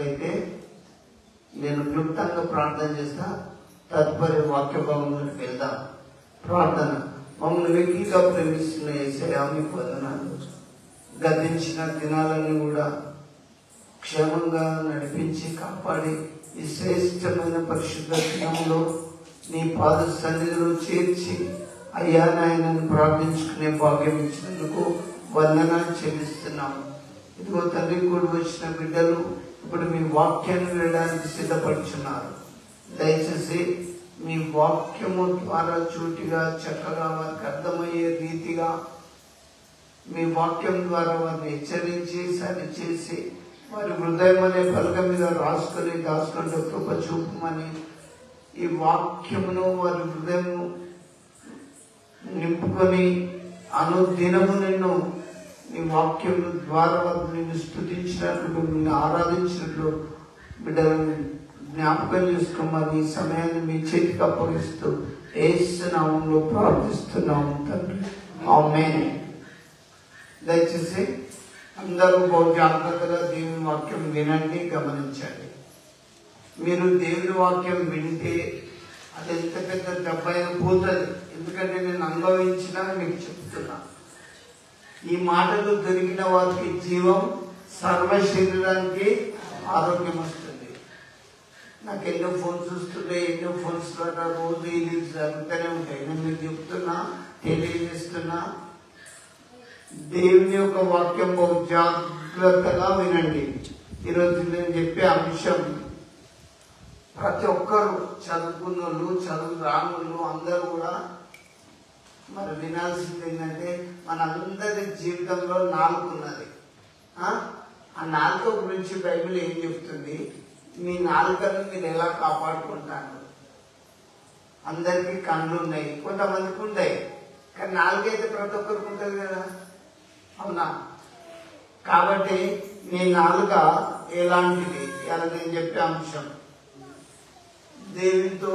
అయితే నేను క్లుప్తంగా ప్రార్థన చేస్తా. తదుపరి వాక్య భాగంలోకి వెళ్దాం. ప్రార్థన. మమ్మల్ని వెక్కిగా ప్రేమిస్తున్న యేసయ్యా మీకు వందనాలు. గతించిన దినాలన్నీ కూడా క్షేమంగా నడిపించి కాపాడి ఈ శ్రేష్టమైన పరిశుద్ధ దినంలో నీ పాద సన్నిధిలో చేర్చి అయ్యా నాయనని ప్రార్థించుకునే భాగ్యం ఇచ్చినందుకు వందనాలు చెల్లిస్తున్నాము. ఇదిగో తండ్రి కూడా వచ్చిన బిడ్డలు ఇప్పుడు మీ వాక్యాన్ని వినడానికి సిద్ధపడుచున్నారు. దయచేసి మీ వాక్యము ద్వారా చూటిగా చక్కగా వారికి అర్థమయ్యే రీతిగా మీ వాక్యం ద్వారా వారిని హెచ్చరించి సరిచేసి వారి హృదయం అనే పలక మీద రాసుకొని దాచుకుంటూ కృప చూపమని ఈ వాక్యమును వారి హృదయం నింపుకొని అనుదినము నిన్ను నీ వాక్యం ద్వారా వారు నిన్ను స్తుతించినట్లు నిన్ను ఆరాధించినట్లు బిడ్డలను జ్ఞాపకం చేసుకోమని ఈ సమయాన్ని మీ చేతికి అప్పగిస్తూ యేసు నామములో ప్రార్థిస్తున్నాము తండ్రి. ఆమేన్. దయచేసి అందరూ బహు జాగ్రత్తగా దేవుని వాక్యం వినండి, గమనించండి. మీరు దేవుని వాక్యం వింటే అది ఎంత పెద్ద దెబ్బ అయినా పోతుంది. ఎందుకంటే నేను అనుభవించినా మీకు చెప్తున్నా. ఈ మాటలు దొరికిన వారికి జీవం, సర్వ శరీరానికి ఆరోగ్యం వస్తుంది. నాకు ఎన్నో ఫోన్స్ వస్తుంటాయి, ఎన్నో ఫోన్స్ ద్వారా రోజు ఇది జరుగుతూనే ఉంటాయి. నేను మీకు చెప్తున్నా, తెలియజేస్తున్నా, దేవుని యొక్క వాక్యం బహు జాగ్రత్తగా వినండి. ఈరోజు నేను చెప్పే అంశం ప్రతి ఒక్కరు చదువుకున్న వాళ్ళు, చదువు రానులు అందరూ కూడా మరి వినాల్సింది ఏంటంటే మనందరి జీవితంలో నాలుక ఉన్నది. ఆ నాలుక గురించి బైబిల్ ఏం చెప్తుంది? మీ నాలుకను మీరు ఎలా కాపాడుకుంటారు? అందరికీ కళ్ళు ఉన్నాయి, కొంతమందికి ఉన్నాయి, కానీ నాలుక అయితే ప్రతి ఒక్కరికి ఉంటుంది కదా, అవునా? కాబట్టి మీ నాలుక ఎలాంటిది ఇలా నేను చెప్పే అంశం. దేవునితో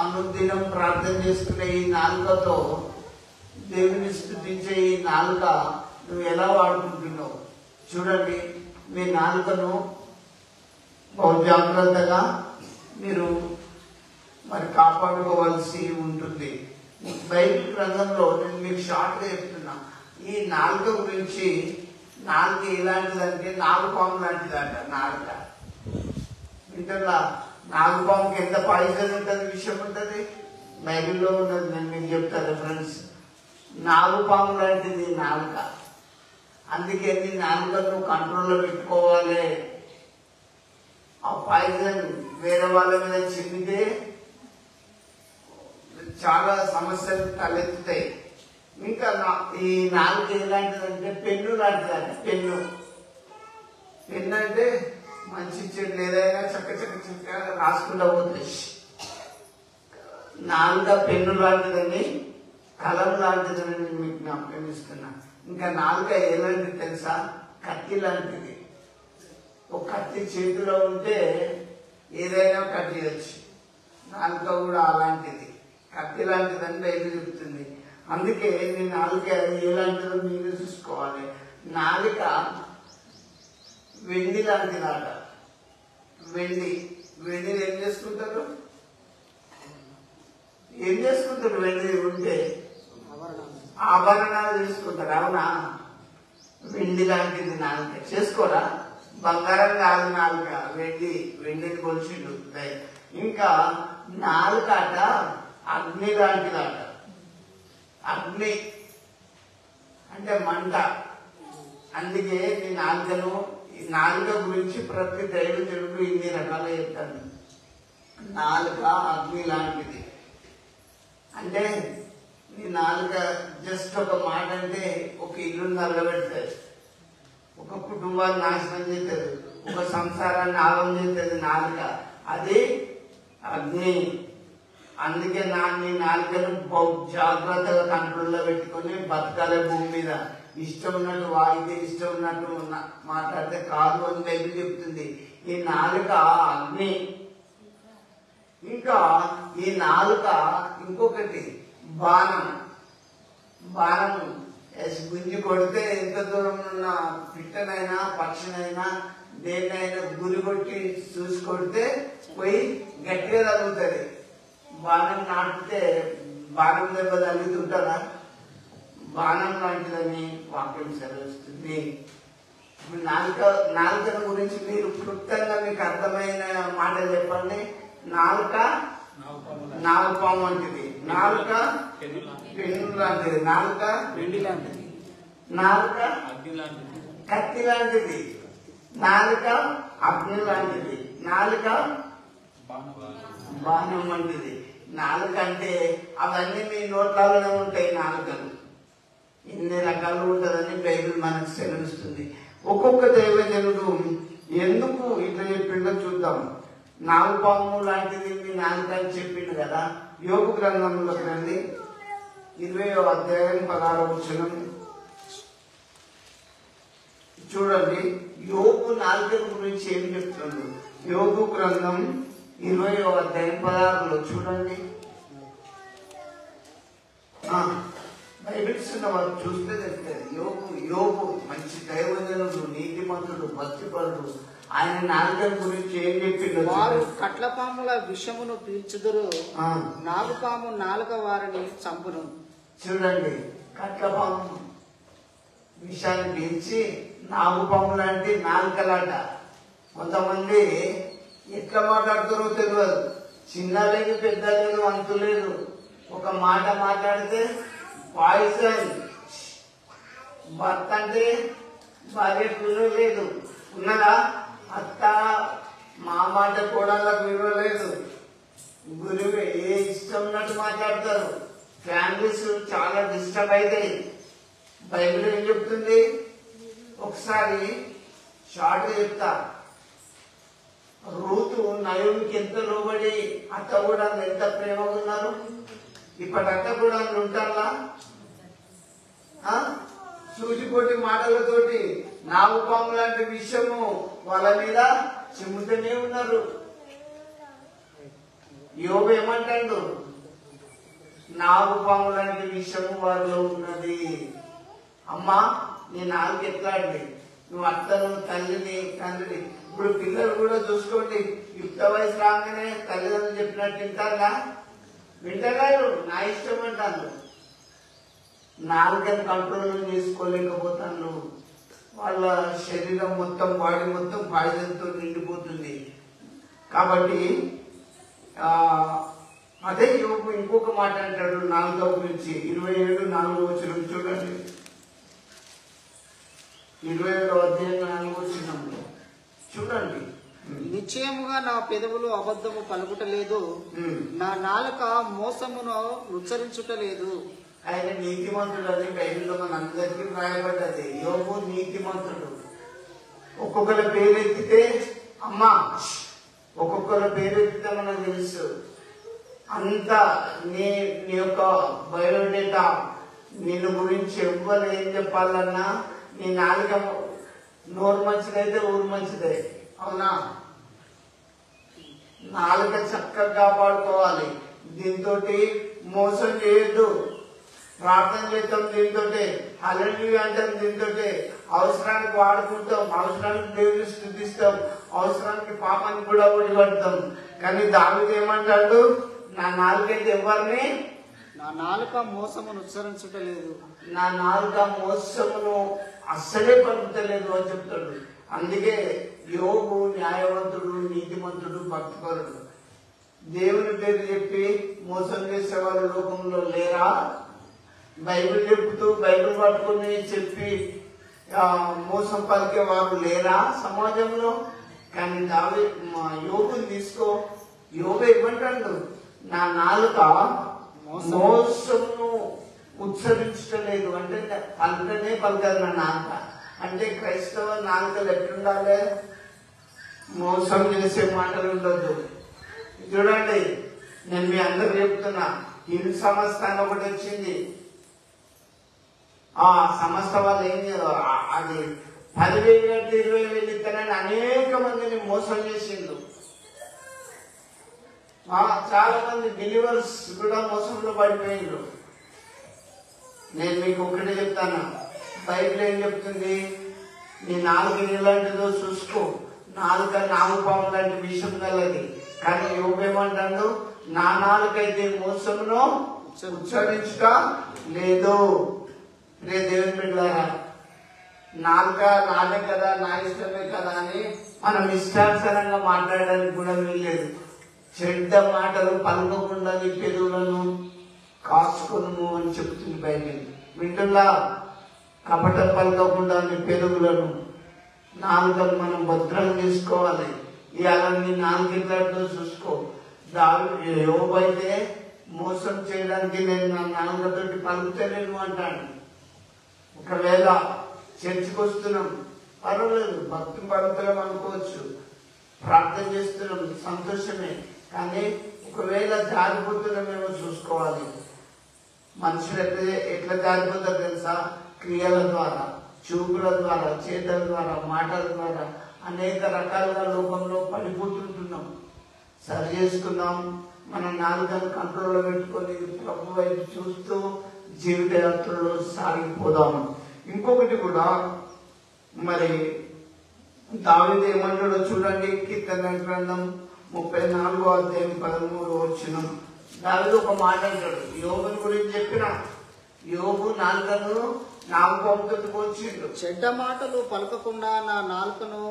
అనుదినం ప్రార్థన చేసుకునే ఈ నాలుకతో దేవుని స్తుతించే ఈ నాలుక నువ్వు ఎలా వాడుకుంటున్నావు చూడండి. మీ నాలుకను బహు జాగ్రత్తగా మీరు మరి కాపాడుకోవాల్సి ఉంటుంది. బైబిల్ గ్రంథంలో నేను మీకు షార్ట్గా చెప్తున్నా. ఈ నాలుక గురించి, నాలుక ఎలాంటిదంటే నాగుపాము లాంటిదంట. నాలుక వింటలా, నాగుపాముకి ఎంత పాయిజన్ ఉంటుంది, విషయం ఉంటుంది, బైబిల్లో ఉన్నది. నేను మీకు చెప్తాను ఫ్రెండ్స్. నాగుపాము లాంటిది నాలుక. అందుకే నీ నాలుకను కంట్రోల్లో పెట్టుకోవాలి. ఆ పాయిజన్ వేరే వాళ్ళ మీద చెందితే చాలా సమస్యలు తలెత్తుతాయి. ఇంకా ఈ నాలుక ఎలాంటిదంటే పెన్ను లాంటిదంట. పెన్ను అంటే మంచి చెడు ఏదైనా చక్క చక్క చక్క రాసుకుంటూ పోతుంది. నాలుక పెన్ను లాంటిదని, కలం లాంటిదని మీకు జ్ఞాపకం ఇస్తున్నా. ఇంకా నాలుక ఎలాంటిది తెలుసా? కత్తి లాంటిది. ఒక కత్తి చేతిలో ఉంటే ఏదైనా కట్ చేయొచ్చు. నాలుక కూడా అలాంటిది, కత్తి లాంటిదని బయట చెప్తుంది. అందుకే నీ నాలుక ఎలాంటిదో మీరు చూసుకోవాలి. నాలుక వెండి లాంటిదాట. వెండి ఏం చేసుకుంటారు? వెండి ఉంటే ఆభరణాలు చేసుకుంటారు, అవునా? వెండి లాంటిది నాలుక. చేసుకోరా? బంగారం కాదు నాలుక, వెండిని కొలిచిండు. ఇంకా నాలుక అట అగ్ని లాంటిదట. అగ్ని అంటే మంట. అందుకే నీ నాలుకను, ఈ నాలుక గురించి ప్రతి దైవజనుడు ఇన్ని రకాలు చెప్తాను. నాలుక అగ్ని లాంటిది అంటే నీ నాలుక జస్ట్ ఒక మాట అంటే ఒక ఇల్లుని నల్లబెడుతుంది, ఒక కుటుంబాన్ని నాశనం చేస్తుంది, ఒక సంసారాన్ని ఆగం చేస్తుంది నాలుక. అది అగ్ని. అందుకే నీ నాలుకను బహు జాగ్రత్తగా కంట్రోల్లో పెట్టుకొని బతకాలే భూమి మీద. ఇష్టం ఉన్నట్టు వాగితే, ఇష్టం ఉన్నట్టు మాట్లాడితే కాదు అని బైబిల్ చెప్తుంది. ఈ నాలుక అగ్ని. ఇంకా ఈ నాలుక ఇంకొకటి బాణం. గుంజి కొడితే ఎంత దూరం ఉన్న పిట్టనైనా పక్షినైనా దేన్నైనా గురి కొట్టి చూసి కొడితే పోయి గట్టిగా తగ్గుతుంది. బాణం నాటితే బాణం దెబ్బ తగ్గుతుంటారా? బాణం లాంటిదని వాక్యం సెలవిస్తుంది. నాలుకను గురించి మీరు క్లుప్తంగా మీకు అర్థమైన మాట చెప్పండి. నాలుక నాగపాము వంటిది, నాలుక పెన్ను లాంటిది, నాలుక వెండి లాంటిది, నాలుక కత్తి లాంటిది, నాలుక అగ్ని లాంటిది, నాలుక బాణం వంటిది. నాలుక అంటే అవన్నీ మీ నోట్లలోనే ఉంటాయి. నాలుకలు ఇన్ని రకాలు ఉంటుందని బైబిల్ మనకు సెలవిస్తుంది. ఒక్కొక్క దైవజనుడు ఎందుకు ఇట్లా చెప్పిండో చూద్దాం. నాగుపాము లాంటిది మీ నాలుక అని చెప్పిండు కదా. యోగు గ్రంథంలోకి రండి, 20వ అధ్యాయం 16వ వచనం చూడండి. యోగు నాలుక గురించి ఏం చెప్తున్నాడు? యోగు గ్రంథం 20వ అధ్యాయం 16లో చూడండి. బైబిల్స్ ఉన్న వారు చూస్తే తెలుస్తుంది. యోగు మంచి దైవజనుడు, నీతిమంతుడు, భక్తిపరుడు. ఆయన నాలుక గురించి ఏం చెప్పిండు? వారు కట్లపాముల విషమును పీల్చుదురు, నాగుపాము నాలుక వారిని చంపును. చూడండి, కట్లపాము విషాన్ని పీల్చి నాగుపాము లాంటి నాలుకలాట. కొంతమంది ఎట్లా మాట్లాడుతారో తెలియదు. చిన్న లేదు, పెద్ద లేదు, అంతు లేదు. ఒక మాట మాట్లాడితే పాయిజన్. భర్త అంటే భార్యకు విలువ లేదు. ఉన్నదా? అత్త మా మాట కోడళ్ళకు విలువ లేదు. గురువే ఏ ఇష్టం ఉన్నట్టు మాట్లాడతారు. ఫ్యామిలీస్ చాలా డిస్టర్బ్ అవుతాయి. బైబిల్ ఏం చెప్తుంది? ఒకసారి షార్ట్ చెప్తా. రూతు నయోమికి ఎంత లోబడి అత్త కూడా ఎంత ప్రేమగా ఉన్నారు. ఇప్పటి అత్త కూడా ఉంటారా? సూచిపోటి మాటలతోటి నాగుపాము లాంటి విషయము వాళ్ళ మీద చెబుతూనే ఉన్నారు. యోబు ఏమంటాడు? నాగుపాము లాంటి విషయము వారిలో ఉన్నది. అమ్మా, నీ నాలుగు ఎట్లా అండి? నువ్వు అత్తను, తల్లిని, తండ్రిని. ఇప్పుడు పిల్లలు కూడా చూసుకోండి, యుక్త వయసు రాగానే తల్లిదండ్రులు చెప్పినట్టు వింటారా? వింటలేరు. నా ఇష్టం అంటాను. నాలుగని కంట్రోల్ చేసుకోలేకపోతాను. వాళ్ళ శరీరం మొత్తం, బాడీ మొత్తం పాయిజన్తో నిండిపోతుంది. కాబట్టి అదే యోగు ఇంకొక మాట అంటాడు నాలుగవ గురించి. 27:4 వచనం చూడండి. 27వ అధ్యాయం 4వ వచనంలో చూడండి. నిశ్చయముగా నా పెదవులు అబద్ధము పలుకుటలేదు, నా నాలుక మోసమును ఉచ్చరించుటలేదు. ఆయన నీతిమంతుడు అని బైబిల్లో మన అందరికీ రాయబడ్డది. యోగు నీతిమంతుడు. ఒక్కొక్కరి పేరెత్తితే అమ్మా, ఒక్కొక్కరి పేరెత్తితే మనకు తెలుసు. అంతా నీ యొక్క బయోడేటా, నిన్ను గురించి ఎవ్వరు ఏం చెప్పాలన్నా నీ నాలుక నోరు మంచిదైతే ఊరు మంచిదే. అవునా? నాలుక చక్కగా కాపాడుకోవాలి. దీంతో మోసం చేయొద్దు. ప్రార్థన చేస్తాం దీంతో, హల్లెలూయా అంటాం దీంతో. అవసరానికి వాడుకుంటాం, అవసరానికి దేవుని స్తుతిస్తాం, అవసరానికి పాపానికి కూడా ఒడిపడతాం. కానీ దావీదు ఏమంటాడు? నా నాలుకైతే ఎవరిని, నా నాలుక మోసమును ఉచ్చరించుటలేదు, నా నాలుక మోసమును అస్సలే పలుకుతలేదు అని చెప్తాడు. అందుకే యోగు న్యాయవంతుడు, నీతిమంతుడు, భక్తిపరుడు. దేవుని పేరు చెప్పి మోసం చేసే వాళ్ళు లోకంలో లేరా? బైబిల్ చెప్తూ బైబిల్ పట్టుకుని చెప్పి మోసం పలికే వారు లేరా సమాజంలో? కానీ యోగుని తీసుకో. యోగు ఏమంటాడు? నా నాలుక మోసమును ఉచ్చరించలేదు అంటే పలకనే పలకదు నా నాలుక. అంటే క్రైస్తవ నాలుకలు ఎట్లుండాలి? మోసం చేసే మాటలు ఉండొద్దు. చూడండి, నేను మీ అందరూ చెప్తున్నా, హిల్ సంస్థ అని ఒకటి వచ్చింది. ఆ సంస్థ వాళ్ళు ఏం అది 10,000 అంటే 20,000 ఇస్తానని అనేక మందిని మోసం చేసిండు. చాలా మంది బిలీవర్స్ కూడా మోసంలో పడిపోయిండ్రు. నేను మీకు ఒకటే చెప్తాను, బైబిల్ ఏం చెప్తుంది? నీ నాలుగు ఎలాంటిదో చూసుకో. నాలుక నాగుపాము లాంటి విషయం గలది. కానీ యోబు ఏమంటాడు? నా నాలుకైతే మోసమును ఉచ్చరించుట లేదు. రే దేవుని బిడ్డలారా, నాలుక నాదే కదా, నా ఇష్టమే కదా అని మనం ఇష్టానుసారంగా మాట్లాడడానికి కూడా వీల్లేదు. చెడ్డ మాటలు పలకకుండా నీ పెదవులను కాచుకొను అని చెప్తుంది బైబిల్. వింటున్నా? కపటం పలకకుండా నీ పెదవులను, నాలుకను మనం భద్రం చేసుకోవాలి. ఇవాళ నీ నాలుగిట్లతో చూసుకో. యోబు అయితే మోసం చేయడానికి నేను నా నాలుగతోటి పలుకుతలేను అంటాను. ఒకవేళ చర్చికి వస్తున్నాం, పర్వాలేదు, భక్తి పలుకుతలం అనుకోవచ్చు, ప్రార్థన చేస్తున్నాం, సంతోషమే. కానీ ఒకవేళ జారిపోతున్నామేమో చూసుకోవాలి. మనుషులు ఎట్లా జారిపోతారు తెలుసా? క్రియల ద్వారా, చూపుల ద్వారా, చేతల ద్వారా, మాటల ద్వారా అనేక రకాలుగా లోకంలో పడిపోతుంటున్నాం. సరి చేసుకున్నాం. మన నాలుగను కంట్రోల్లో పెట్టుకొని ప్రభు వైపు చూస్తూ జీవిత యాత్రలో సాగిపోదాము. ఇంకొకటి కూడా, మరి దావీదు ఏమంటాడో చూడండి. కీర్తన గ్రంథం 34వ అధ్యాయం 13వ వచనం. దావీదు ఒక మాట అంటాడు. యోబుని గురించి చెప్పిన, యోబు నాలుకను నాగుపాముతో పోల్చిండు. చెడ్డ మాటలు పలకకుండా నా నాలుకను,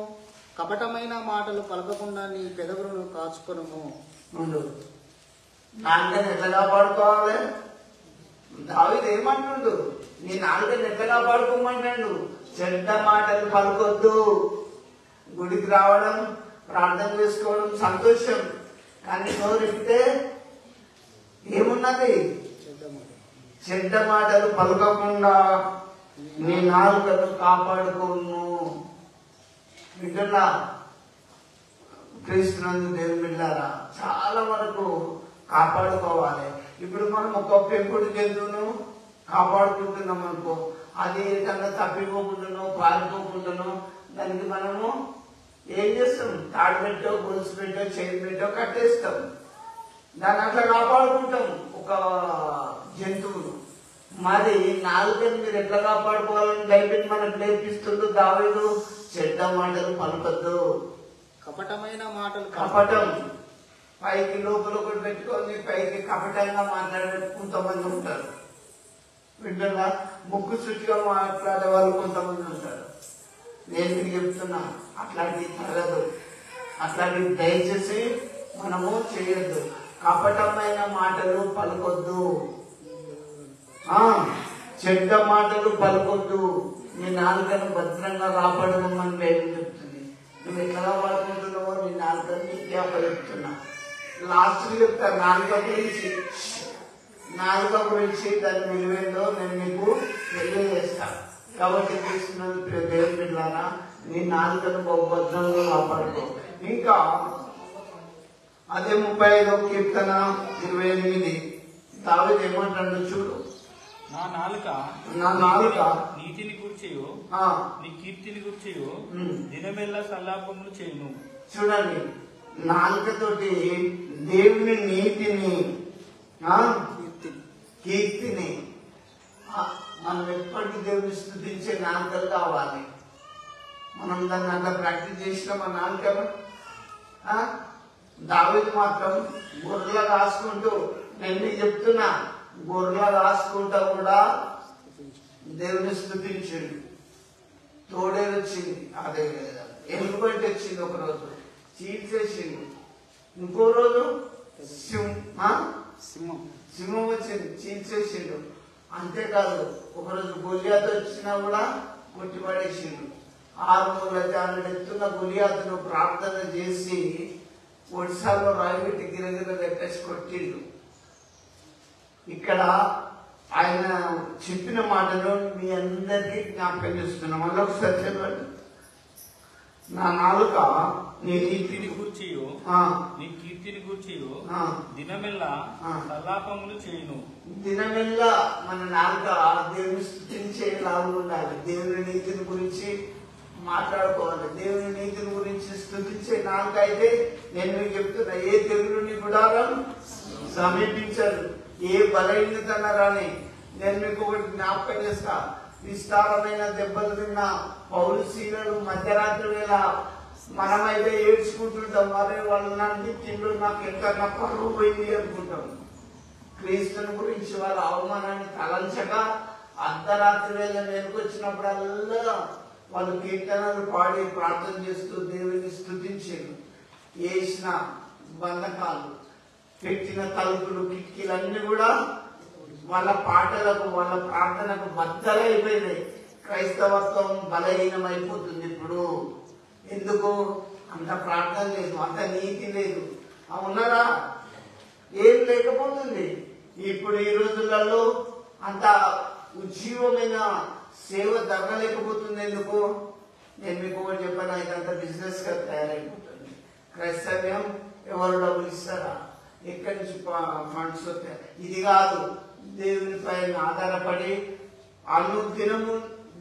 కపటమైన మాటలు పలకకుండా నీ పెదవులను కాచుకొనుము. నాలుకను ఎట్లా కాపాడుకోవాలి? దావీదు ఏమంటుండు? నీ నాలుకను ఎట్లా కాపాడుకోమంటాడు? చెడ్డ మాటలు పలకొద్దు. గుడికి రావడం, ప్రార్థన చేసుకోవడం సంతోషం, కానీ నోరెప్పితే ఏమున్నది? చెడ్డ మాటలు పలకకుండా నీ నాలుకను కాపాడుకోను. వింటున్నా? క్రీస్తునందు దేవుని బిడ్డలారా, చాలా వరకు కాపాడుకోవాలి. ఇప్పుడు మనం ఒక పెంపుడు జంతువును కాపాడుకుంటున్నాం అనుకో, అది ఏదన్నా తప్పిపోకుండానో పారిపోకుండానో దానికి మనము ఏం చేస్తాం? తాడు పెట్టో, గొలుసు పెట్టో, చైన్ పెట్టో కట్టేస్తాం. దాన్ని అట్లా కాపాడుకుంటాం ఒక జంతువును. మరి నాలుకని మీరు ఎట్లా కాపాడుకోవాలని బైబిల్ మనకు నేర్పిస్తుందో దావీదు. చెడ్డ మాటలు పలకొద్దు. కపటమైన మాటలు, కపటం పైకి లోపల ఒకటి పెట్టుకొని పైకి కపటంగా మాట్లాడే కొంతమంది ఉంటారు. వింటున్నా? ముక్కు చుట్టుగా మాట్లాడే వాళ్ళు కొంతమంది ఉంటారు. నేను మీకు చెప్తున్నా, అట్లాంటివి తగదు. అట్లాంటివి దయచేసి మనము చేయొద్దు. కపటమైన మాటలు పలకొద్దు. చెడ్డ మాటలు పలకొద్దు. నీ నాలుకను భద్రంగా కాపాడమని బైబిల్ చెప్తుంది. నువ్వు ఎట్లా కాపాడుకుంటున్నావో నీ నాలుకను చెప్తున్నా. లాస్ట్ చెప్తా నాలుక గురించి దాని విలువేందో నేను మీకు తెలియజేస్తాను. కాబట్టి తీసుకున్నది దేవుని బిడ్డలారా, నీ నాలుకను భద్రంగా కాపాడుకో. ఇంకా అదే 35వ కీర్తన 28 దావీదు ఏమంటాడు చూడు. నా నాలుక నీతిని కూర్చేయో, నీ కీర్తిని కూర్చేయో దినమెల్లా సల్లాపములు చేయను. చూడండి, నాలుకతోటి దేవుని నీతిని, కీర్తిని, మనం ఎప్పటికీ దేవుని స్తుతించే నాలుకలు కావాలి. మనం దాన్ని అట్లా ప్రాక్టీస్ చేసినాం. ఆ నాలుక దావీదు మాత్రం గొర్రెలు కాసుకుంటూ, నేను మీకు చెప్తున్నా, గొర్రెలు కాసుకుంటా కూడా దేవుని స్తుతించిండు. తోడే వచ్చింది, అదే ఎలుగుబంటి వచ్చింది, ఒక రోజు చీల్చేసిండు, ఇంకో రోజు సింహం వచ్చింది చీల్చేసిండు. అంతేకాదు ఒకరోజు గొలియాతు వచ్చినా కూడా కొట్టిపడేసిండు. 600 ఎత్తున్న గొలియాతును ప్రార్థన చేసి ఒడిశాలో రాయిబెట్టి గిరగిర పెట్టేసి కొట్టిండు. ఇక్కడ ఆయన చెప్పిన మాటలు మీ అందరికీ జ్ఞాపకం చేస్తున్నాం. మళ్ళీ ఒకసారి చెప్పండి. నా నాలుక నీ నీతిని కూర్చియో, నీ కీర్తిని కూర్చియో దినమెల్లా సల్లాపములు చేయను. దినమెల్లా మన నాలుక దేవుని స్తుతించేలాగా ఉండాలి. దేవుని నీతిని గురించి మాట్లాడుకోవాలి. దేవుని నీతిని గురించి స్తుతించే నాలుక అయితే నేను మీకు చెప్తున్నా, ఏ తెగులుని గుడారం సమీపించరు, ఏ బలహీనతన రాని. నేను మీకు ఒకటి జ్ఞాపకం చేస్తా. విస్తారమైన దెబ్బలు తిన్న పౌలు శీలలు మధ్యరాత్రి వేళ మనమైతే ఏడ్చుకుంటుంటాం, అరే వాళ్ళు నన్ను తిండు, నాకు ఎంత నా పరువు పోయింది అనుకుంటాం. క్రీస్తుని గురించి వాళ్ళ అవమానాన్ని తలంచగా అర్ధరాత్రి వేళ వెనుకొచ్చినప్పుడల్లా వాళ్ళు కీర్తనలు పాడి ప్రార్థన చేస్తూ దేవుని స్తుతించారు. వేసిన బంధకాలు, పెట్టిన తలుపులు, కిటికీలన్నీ కూడా వాళ్ళ పాటలకు, వాళ్ళ ప్రార్థనకు బద్దలైపోయినాయి. క్రైస్తవత్వం బలహీనమైపోతుంది ఇప్పుడు. ఎందుకు? అంత ప్రార్థన లేదు, అంత నీతి లేదు. ఉన్నారా? ఏం లేకపోతుంది. ఇప్పుడు ఈ రోజులలో అంత ఉజ్జీవమైన సేవ జరగలేకపోతుంది. ఎందుకు? నేను మీకు ఒకటి చెప్పాను, ఇదంతా బిజినెస్ గా తయారైపోతుంది. క్రైస్తవ్యం ఎవరు డబ్బులు ఇస్తారా, ఎక్కడి నుంచి ఫండ్స్ వస్తాయి, ఇది కాదు. దేవుని పైన ఆధారపడి అనుదినము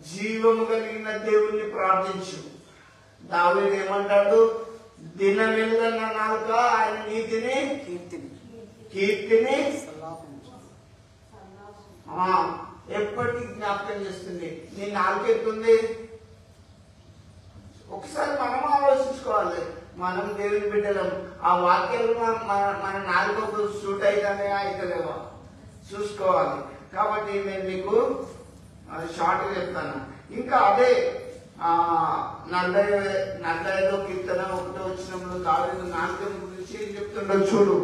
జీవము కలిగిన దేవుణ్ణి ప్రార్థించు. దావీదు ఏమంటాడు? దినమెల్ల నా నాలుక ఆయన నీతిని కీర్తిని ఎప్పటికీ జ్ఞాపకం చేస్తుంది. నీ నాలుక ఎత్తుంది. ఒకసారి మనం ఆలోచించుకోవాలి. మనం దేవుని బిడ్డలం. ఆ వాక్యాలు మన నాలుకకు సూట్ అయితేనే అయితలేవా చూసుకోవాలి. కాబట్టి నేను మీకు షార్ట్ చెప్తాను. ఇంకా అదే 45వ కీర్తన 1వ వచనంలో దావీదు నాలుక గురించి ఏం చెప్తుండో చూడు.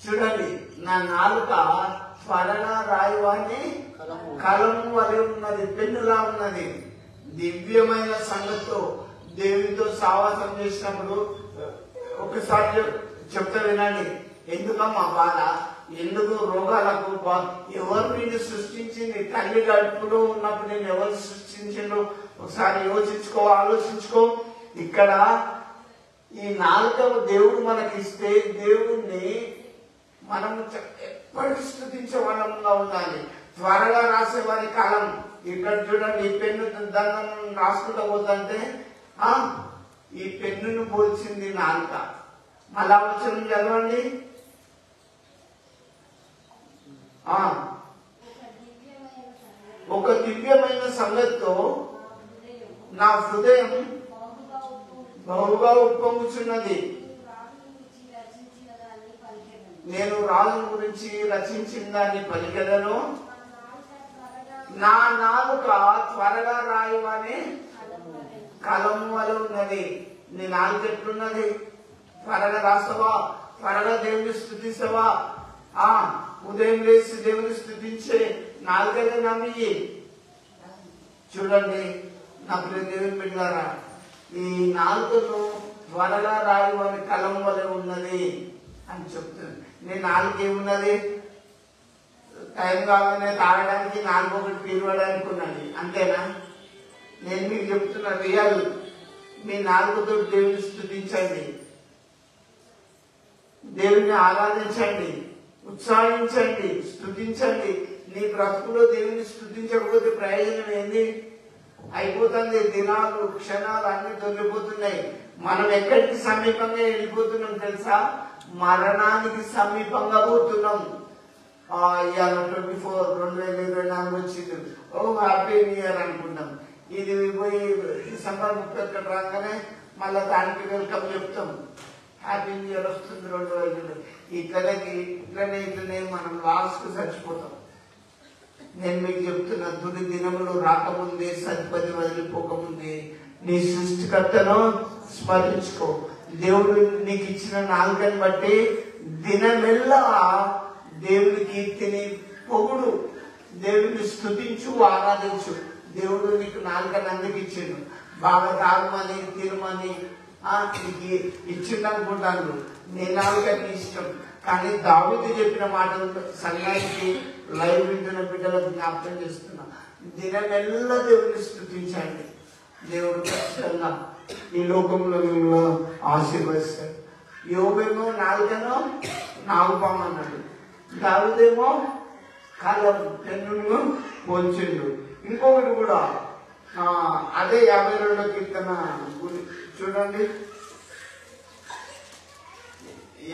చూడండి, నా నాలుక త్వరగా రాయివాణి కలము వలె ఉన్నది, పెన్నులా ఉన్నది. దివ్యమైన సంగతితో దేవునితో సావాసం చేసినప్పుడు ఒకసారి చెప్తా వినండి. ఎందుకమ్మా బాధ? ఎందుకు రోగాలకు? ఎవరు నిన్ను సృష్టించింది? తల్లి గడుపులో ఉన్నప్పుడు నేను ఎవరు సృష్టించిండు? ఒకసారి యోచించుకో, ఆలోచించుకో. ఇక్కడ ఈ నాలుక దేవుడు మనకిస్తే దేవుణ్ణి మనం ఎప్పటికీ స్తుతించే వాళ్ళంగా ఉండాలి. త్వరగా రాసేవారి కాలం. ఇక్కడ చూడండి, ఈ పెన్ను దండం రాసుకుంటూ పోతుంటే ఈ పెన్నును పోల్చింది నాలుక. మళ్ళా వచ్చిన చదవండి. ఒక దివ్యమైన సంగతితో నా హృదయం బహుగా ఉప్పొంగుచున్నది. నేను రాజు గురించి రచించిన దాన్ని పలికెదను. నా నాలుక త్వరగా రాయమని కలము వలె ఉన్నది. నీ నాలుక ఎట్లున్నది? త్వరగా రాస్తావా? త్వరగా దేవుని స్తుతిస్తావా? ఉదయం లేచి దేవుని స్తుతించే నాలుగైదు నమ్మి. చూడండి నా ప్రియ దేవుని బిడ్డలారా, ఈ నాలుకను త్వరగా రాయమని కలము వలె ఉన్నది అని చెప్తుంది. నీ నాలుగు ఏమున్నది? టైం కాగానే తాగడానికి, నాలుగు ఒకటి పిలవడానికి ఉన్నది. అంతేనా? నేను మీకు చెప్తున్నా, రియల్. మీ నాలుగుతో దేవుని స్తుతించండి, దేవుని ఆరాధించండి, ఉత్సాహించండి, స్తుతించండి. నీ బ్రతుకులో దేవుని స్తుతించకపోతే ప్రయోజనం ఏంది? అయిపోతుంది. దినాలు, క్షణాలు అన్ని తొలగిపోతున్నాయి. మనం ఎక్కడికి సమీపంగా వెళ్ళిపోతున్నాం తెలుసా? మరణానికి సమీపంగా పోతున్నాం. ఇవాళ 2024 వచ్చింది. హ్యాపీ న్యూ ఇయర్ అనుకుంటాం. ఇది పోయి డిసెంబర్ 31 రాగానే మళ్ళీ దానికి వెల్కమ్ చెప్తాం. హ్యాపీ న్యూ ఇయర్ వస్తుంది 2020. ఇట్లనే మనం లాస్ట్కు చచ్చిపోతాం. నేను మీకు చెప్తున్నా, తుది దినములు రాకముందే, సత్పది వదిలిపోకముందే నీ సృష్టికర్తను స్మరించుకో. దేవుడు నీకు ఇచ్చిన నాలుకని బట్టి దినమెల్లా దేవుని కీర్తిని పొగుడు, దేవుని స్తుతించు, ఆరాధించు. దేవుడు నీకు నాలుకని అందుకు ఇచ్చిండు. బాగా తాగమని, తినమని ఇచ్చిండనుకుంటాను. నీ నాలుకని ఇష్టం. కానీ దావీదు చెప్పిన మాటలు సంఘానికి లైవ్ వింటున్న బిడ్డలకు జ్ఞాపకం చేస్తున్నా. దినమెల్లా దేవుని స్తుతించండి. దేవుడు ఖచ్చితంగా ఈ లోకంలో మిమ్మల్ని ఆశీర్వదిస్తాడు. యోగేమో నాలుకను నాగుపాము అన్నాడు, దావీదేమో కాలం పెన్నును పోల్చిండు. ఇంకొకటి కూడా అదే 52వ కీర్తన చూడండి.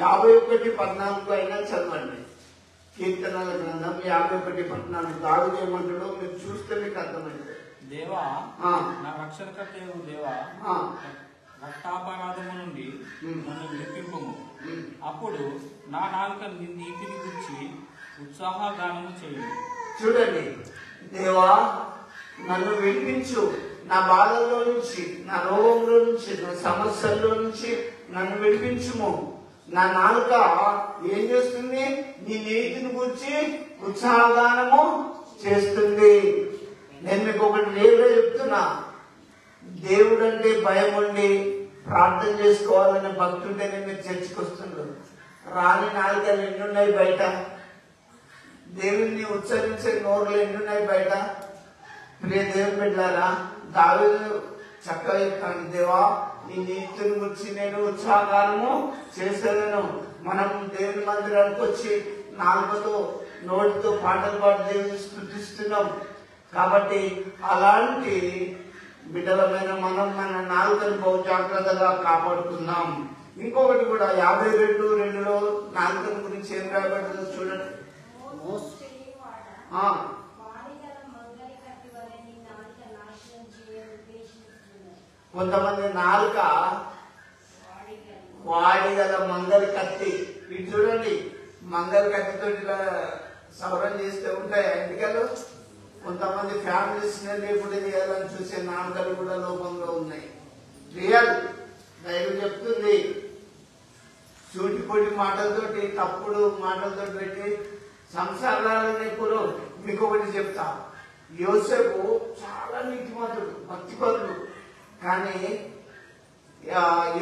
51:14 అయినా చదవండి. కీర్తనల గ్రంథం 51:14 దావీదు ఏమంటాడో మీరు చూస్తే మీకు అర్థమైంది. దేవా నా రక్షణకర్తయగు దేవా, రక్తాపరాధము నుండి నన్ను విడిపింపుము. అప్పుడు నా నాలుక నీతిని గురించి ఉత్సాహగానము చేయు. చూడండి, దేవా నన్ను విడిపించు, నా బాధల్లో నుంచి, నా రోగంలో నుంచి, నా సమస్యల్లో నుంచి నన్ను విడిపించుము. నా నాలుక ఏం చేస్తుంది? నీ నీతిని గురించి ఉత్సాహగానము చేస్తుంది. నేను మీకు ఒకటి నేరుగా చెప్తున్నా, దేవుడు అంటే భయం ఉండి ప్రార్థన చేసుకోవాలనే భక్తి ఉంటేనే మీరు చర్చకు వస్తున్నారు. రాని నాలుకలు ఎన్నున్నాయి బయట, దేవుణ్ణి ఉచ్చరించే నోరులు ఎన్నున్నాయి బయట. ప్రియ దేవుని బిడ్డలారా, దావీదు చక్కగా చెప్తాను, దేవా నీ నీతిని గురించి నేను ఉత్సాహగానము చేసేదను. మనం దేవుని మందిరానికి వచ్చి నాలుకతో నోటితో పాటలు పాడి దేవుని స్తుతిస్తున్నాం. కాబట్టి అలాంటి బిడ్డలమైన మనం మన నాలుకను బహు జాగ్రత్తగా కాపాడుకుందాం. ఇంకొకటి కూడా 52:2 నాలుకల గురించి ఏం రాబడుతుందో చూడండి. కొంతమంది నాలుక వాడిగల మంగళ కత్తి. ఇది చూడండి, మంగళ కత్తితో ఇలా సవరణ చేస్తే ఉంటాయి ఎంటికలు. కొంతమంది ఫ్యామిలీస్ ఎప్పుడు చేయాలని చూసే నాలుకలు కూడా లోపంలో ఉన్నాయి. రియల్ దైవం చెప్తుంది, సూటిపొడి మాటలతోటి తప్పుడు మాటలతో పెట్టి సంసారాలని ఎప్పుడు. మీకు ఒకటి చెప్తా, యోసేపు చాలా నీతిమంతుడు, భక్తిపరుడు. కానీ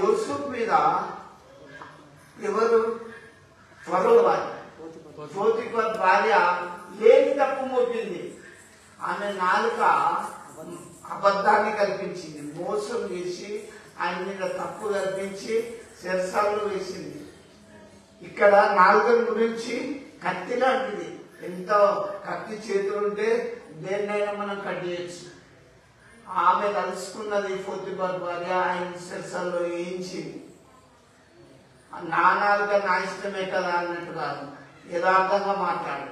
యోసేపు మీద ఎవరు పోతిఫర్ భార్య లేని తప్పు మోపింది. ఆమె నాలుక అబద్ధాన్ని కల్పించింది, మోసం చేసి ఆయన మీద తప్పు కల్పించి శిరసాల్లో వేసింది. ఇక్కడ నాలుకల గురించి కత్తి లాంటిది. ఎంత కత్తి చేతులు ఉంటే దేన్నైనా మనం కట్ చేయొచ్చు. ఆమె కలుసుకున్నది పోతిఫర్ భార్య, ఆయన శిరసాల్లో వేయించింది. నా నాలుక నా ఇష్టమే కదా అన్నట్టు కాదు, యథార్థంగా మాట్లాడు,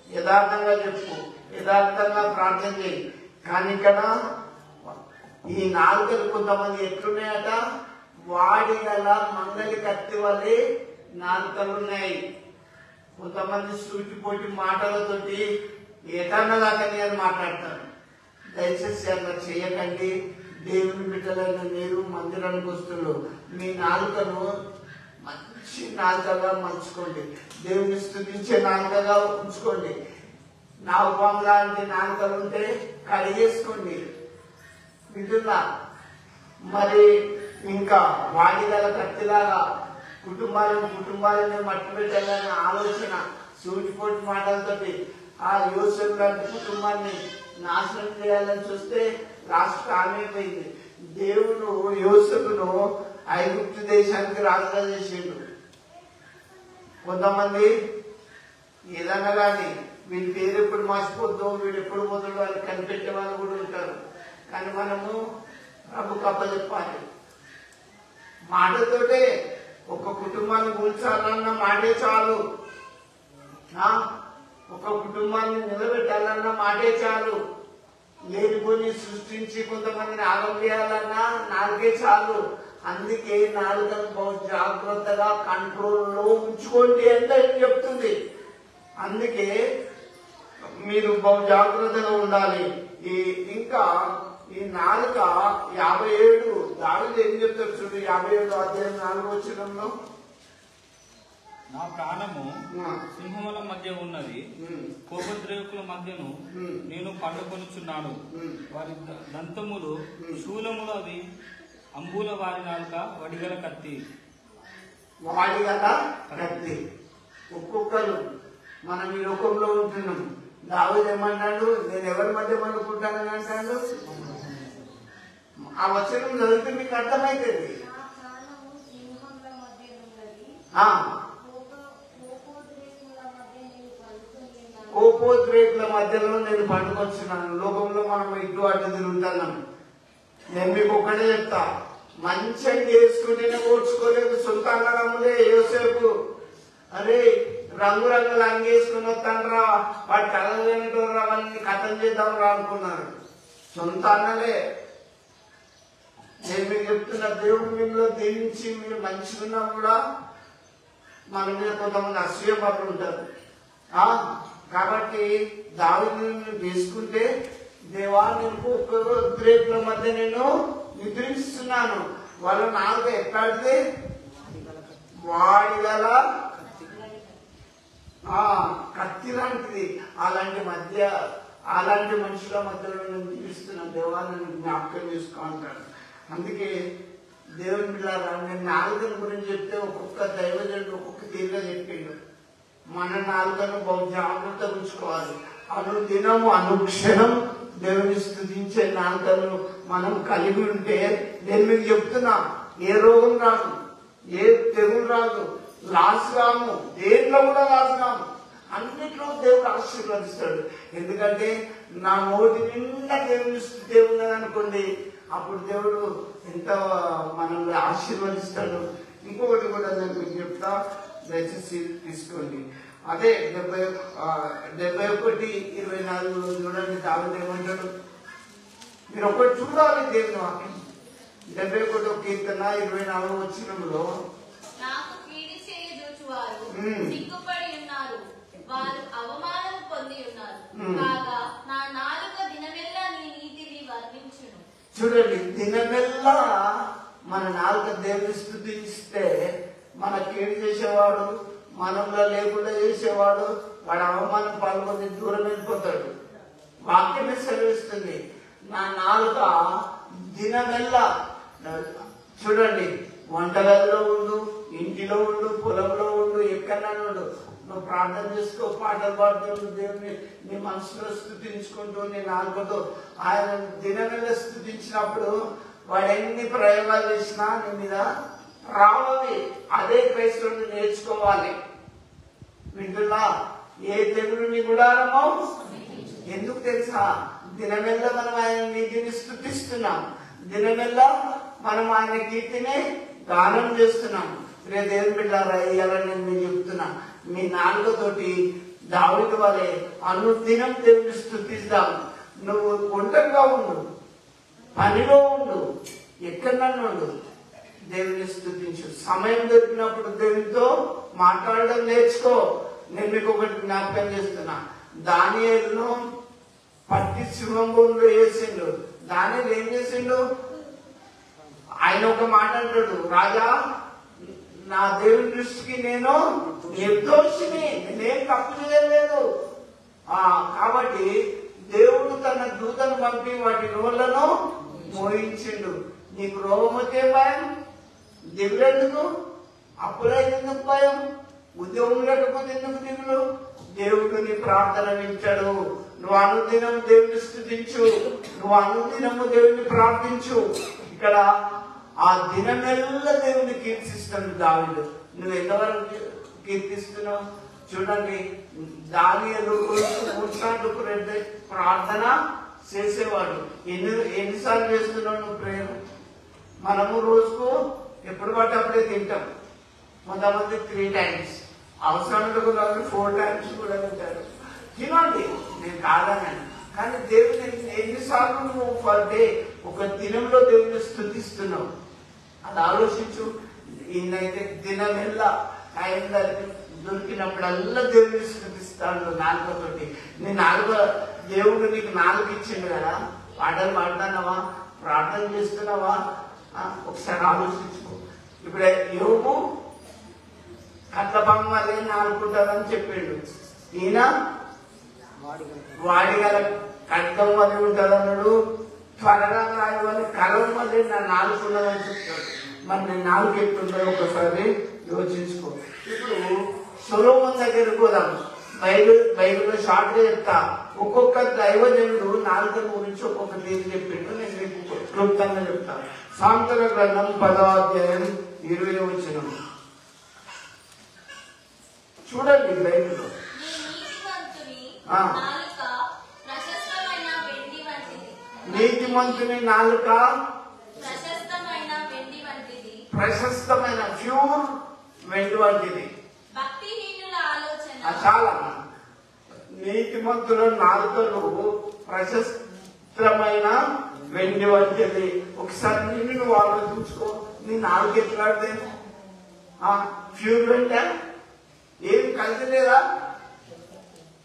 యథార్థంగా చెప్పు, యథార్థంగా ప్రార్థన చేయి. కానీ ఇక్కడ ఈ నాలుకలు కొంతమంది ఎట్లున్నాయట, వాడి గల మంగళి కత్తి వల్లే నాలుకలు ఉన్నాయి. కొంతమంది సూటిపోటి మాటలతోటి ఎటన్నదాకని అని మాట్లాడతారు. దయచేసి అట్లా చేయకండి. దేవుని బిడ్డలైన మీరు మందిరానికి వస్తున్నారు, మీ నాలుకను మంచి నాలుకగా మలుచుకోండి, దేవుని స్తుతించే నాలుకగా ఉంచుకోండి. నాగుపాము లాంటి నాలుకలు ఉంటే కడిగేసుకోండి. వింటున్నా? మరి ఇంకా వాడిగల కత్తిలాగా కుటుంబాలను మట్టి పెట్టాలనే ఆలోచన సూటిపోటి మాటలతోటి ఆ యోసేపు లాంటి కుటుంబాన్ని నాశనం చేయాలని చూస్తే లాస్ట్ ఆమెపోయింది. దేవుడు యోసేపును ఐగుప్తు దేశానికి రాజుగా చేసిండు. కొంతమంది ఏదన్నా కానీ వీడి పేరు ఎప్పుడు మర్చిపోద్దో, వీడు ఎప్పుడు పోతుందో అని కనిపెట్టే వాళ్ళు కూడా ఉంటారు. కానీ మనము ప్రభుకు అప్పచెప్పాలి. మాటతోటే ఒక కుటుంబాన్ని కూల్చాలన్న మాటే చాలు, ఒక కుటుంబాన్ని నిలబెట్టాలన్న మాటే చాలు. లేనిపోని సృష్టించి కొంతమందిని ఆగం చేయాలన్నా నాలుగే చాలు. అందుకే నాలుకను బహు జాగ్రత్తగా కంట్రోల్లో ఉంచుకోండి అంటే చెప్తుంది. అందుకే మీరు బహు జాగ్రత్తగా ఉండాలి. ఇంకా ఈ నాలుక 57 దావీదు ఏం చెప్తారు చూడు, 57:4 నా ప్రాణము సింహముల మధ్య ఉన్నది, కోపద్రేకుల మధ్యను నేను పండుకొనుచున్నాను. వారి దంతములు శూలములు, అవి అంబుల వారి నాలుక వడిగల కత్తి. వాడిగల కత్తి. ఒక్కొక్కరు మనం ఈ లోకంలో ఉంటున్నాం. దావీదు ఏమన్నాడు? నేను ఎవరి మధ్య పండుకుంటానని అంటాడు. ఆ వచనం చదివితే మీకు అర్థమైతుంది. కోపోద్రేకుల మధ్యలో నేను పండుకొచ్చున్నాను. లోకంలో మనం ఇటు అటు తిరుగుతున్నాం. నేను మీకు ఒక్కటే చెప్తా, మంచిగా చేసుకుంటేనే ఓడ్చుకోలేదు. సొంత అన్నదమ్ములే యోసేపు అరే రంగురంగులు అంగేసుకుని వస్తానరా, వాడు కలగలేనటోరా, వాళ్ళని కథం చేద్దాం రా అనుకున్నారు. సొంత అన్నలే. నేను మీకు చెప్తున్నా, దేవుడు మిమ్మల్ని దీవించి మీరు మంచిగా కూడా మన మీద కొంతమంది అసూయపడులు ఉంటారు. కాబట్టి దావీదుని వేసుకుంటే, దేవా నేను ఉద్రేకుల మధ్య నేను నిద్రిస్తున్నాను, వాళ్ళ నాలుగు ఎక్కడితే వాడిగల కత్తి లాంటిది, అలాంటి మనుషుల మధ్యలో నేను జీవిస్తున్నాను, దేవా నన్ను జ్ఞాపకం చేసుకో అంటాడు. అందుకే దేవుని పిల్లరా, నేను నాలుగల గురించి చెప్తే ఒక్కొక్క దైవజనుడు ఒక్కొక్క తీరుగా చెప్పిండు. మన నాలుగను బహు జాగ్రత్త ఉంచుకోవాలి. అనుదినము అనుక్షణం దేవుని స్తుతించే నాలుగను మనం కలిగి ఉంటే, నేను మీకు చెప్తున్నా, ఏ రోగం రాదు, ఏ తెగులు రాదు, లాస్ కాము, దేంట్లో కూడా లాస్ కాము, అన్నిట్లో దేవుడు ఆశీర్వదిస్తాడు. ఎందుకంటే నా నోటి నిండా దేవుని స్తుతి ఉన్నదనుకోండి, అప్పుడు దేవుడు ఎంత మనల్ని ఆశీర్వదిస్తాడు. ఇంకొకటి కూడా నేను మీకు చెప్తా, దయచేసి తీసుకోండి. అదే 71:24 చూడండి. దావీదు ఏమంటాడు, మీరు ఒకటి చూడాలి దేవుని వాక్యం. 71 కీర్తన 24 వచనంలో, నాకు కీడు చేయజూచువారు సిగ్గుపడి ఉన్నారు, వారు అవమానం పొంది ఉన్నారు, కాగా నా నాలుక దినమెల్లా నీ నీతిని వర్ణించును. చూడండి, దినమెల్లా మన నాలుక దేవుని స్తుతిస్తే, మన కీడు చేసేవాడు, మనంలో లేకుండా చేసేవాడు, వాడు అవమానం పాల్గొని దూరం వెళ్ళిపోతాడు. వాక్యమే సెలవిస్తుంది, నా నాలుక దినమెల్లా. చూడండి, వంటగదిలో ఉండు, ఇంటిలో ఉండు, పొలంలో ఉండు, ఎక్కడైనా ఉండు, నువ్వు ప్రార్థన చేసుకో, పాటలు పాడుతూ దేవుని నీ మనసులో స్తుతించుకుంటూ నీ నాలుకతో ఆయన దినమెల్ల స్తుతించినప్పుడు వాడు ఎన్ని ప్రయోగాలు చేసినా నీ మీద రావాలి. అదే క్రైస్తవుని నేర్చుకోవాలి. వింటున్నా, ఏ తెగులు నీ గుడారమో. ఎందుకు తెలుసా? దినమెల్ల మనం ఆయన నీతిని స్తుతిస్తున్నాం, దినమెల్ల మనం ఆయన కీర్తిని గానం చేస్తున్నాం. రే దేవుని బిడ్డారా, ఇవ్వాలని నేను మీకు చెప్తున్నా, మీ నాలుగుతోటి దావీదు వలె అనుదినం దేవుని స్తుతిద్దాం. నువ్వు ఒంటరిగా ఉండు, పనిలో ఉండు, ఎక్కడన్నా ఉండు, దేవుని స్తుతించు. సమయం దొరికినప్పుడు దేవునితో మాట్లాడడం నేర్చుకో. నేను మీకు ఒకటి జ్ఞాపకం చేస్తున్నా, దానియేలును పట్టి సింహంలో వేసిండు. దానియేలు ఏం చేసిండు? ఆయన ఒక మాట అంటాడు, రాజా నా దేవుని దృష్టికి నేను నిర్దోషిని, నేనేం తప్పు చేయలేదు. కాబట్టి దేవుడు తన దూతను పంపి వాటి నోళ్లను మోయించిండు. నీకు రోగం వచ్చే భయం, దిగులెందుకు? అప్పులైతే ఎందుకు భయం? ఉద్యోగం లేకపోతే ఎందుకు దిగులు? దేవుడు నీ ప్రార్థన వింటాడు. నువ్వు అనుదినం దేవుని స్తుతించు, నువ్వు అనుదినము దేవుని ప్రార్థించు. ఇక్కడ ఆ దినమెల్ల దేవుని కీర్తిస్తాడు దావీదు. నువ్వు ఎంతవరకు కీర్తిస్తున్నావు? చూడండి, దానియేలు రోజుకు 3 సార్లు ప్రార్థన చేసేవాడు. ఎన్నిసార్లు చేస్తున్నావు నువ్వు ప్రేయర్? మనము రోజుకు ఎప్పుడు పట్టి అప్పుడే తింటాం. కొంతమంది 3 times, అవసరానికి 4 times కూడా తింటారు. తినండి, నేను కాదన్నాను. కానీ దేవుని ఎన్నిసార్లు నువ్వు పర్ డే ఒక దినంలో దేవుని స్తుతిస్తున్నావు? అది ఆలోచించు. ఈయనైతే దినమెల్లా టైం దొరికినప్పుడల్లా దేవుని స్తుతిస్తాడు నాలుగుతోటి. నీ దేవుడు నీకు నాలుగు ఇచ్చిండు కదా, పాటలు పాడుతున్నావా, ప్రార్థన చేస్తున్నావా? ఒకసారి ఆలోచించుకో. ఇప్పుడు యోగు కట్ల బొమ్మలే నాలుగుంటారని చెప్పిండు. ఈయన వాడిగల ఖడ్గం వల్ల ఉంటుంది అన్నాడు, త్వరగా రాయవని కలం వల్లే నా నాలుగు ఉన్నదని చెప్తాడు. మరి నేను నాలుగు ఎట్లుంటాయో ఒకసారి యోచించుకో. ఇప్పుడు సొలొమోను దగ్గరికి పోదాం. బైబిల్లో షార్ట్ గా చెప్తా. ఒక్కొక్క దైవజనుడు నాలుగు గురించి ఒక్కొక్క తీరు చెప్పిండు. నేను మీకు క్లుప్తంగా చెప్తాను. సామెతల గ్రంథం 10వ అధ్యాయం 20వ వచనం చూడండి. బైబిల్లో నీతిమంతుని నాలుక ప్రశస్తమైన ప్యూర్ వెండి వంటిది. భక్తిహీనుల ఆలోచన చాలా నీతిమంతుల నాలుకలు ప్రశస్తమైన వెండి వంటిది. ఒకసారి నిన్ను నువ్వు ఆలోచించుకో, నీ నాలుగు ఎట్లాడితే ప్యూర్ వెంట ఏం కలిసి లేదా?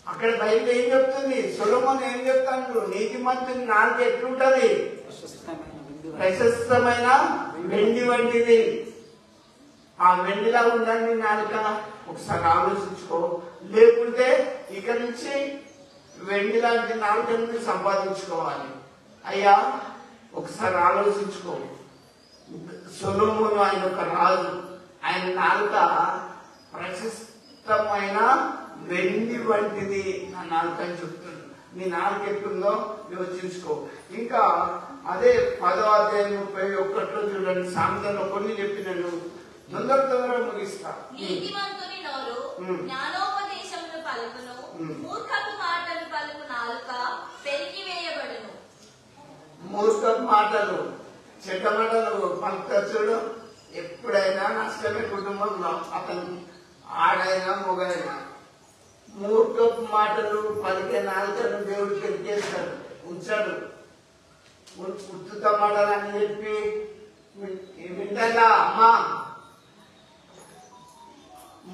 అక్కడ బయట ఏం చెప్తుంది? సొలొమోను ఏం చెప్తాను? నీతిమంతుని నాలుగు ఎట్లుంటది? ప్రశస్తమైన వెండి వంటిది. ఆ వెండిలా ఉండండి నాలుక. ఒకసారి ఆలోచించుకో. లేకుంటే ఇక నుంచి వెండి లాంటి నాలుకని సంపాదించుకోవాలి. అయ్యా ఒకసారి ఆలోచించుకో. సొలొమోను ఆయన ఒక రాజు, ఆయన నాలుక ప్రశస్తమైన వెండి వంటిది నా నాలుక అని చెప్తున్నాడు. నీ నాలుక ఎట్లుందో యోచించుకో. ఇంకా అదే 10వ అధ్యాయం 31లో చూడండి, సామెతలో కొన్ని చెప్పినాను, తొందరగా ముగిస్తా. నీతిమంతుని నోరు జ్ఞానోపదేశమును పలుకును, మూర్ఖపు మాటలు పలుకు నాలుక పెరిగివేయబడును. మూర్ఖపు మాటలు, చెడ్డ మాటలు పలుకుతారు చూడు, ఎప్పుడైనా నష్టమే కుటుంబంలో, అతను ఆడైనా మొగైనా. మూర్ఖపు మాటలు పలికే నాలుకను దేవుడు పెరిగేస్తాడు, ఉంచాడు. ఉత్తుత మాటలు అని చెప్పి వింటా అమ్మా.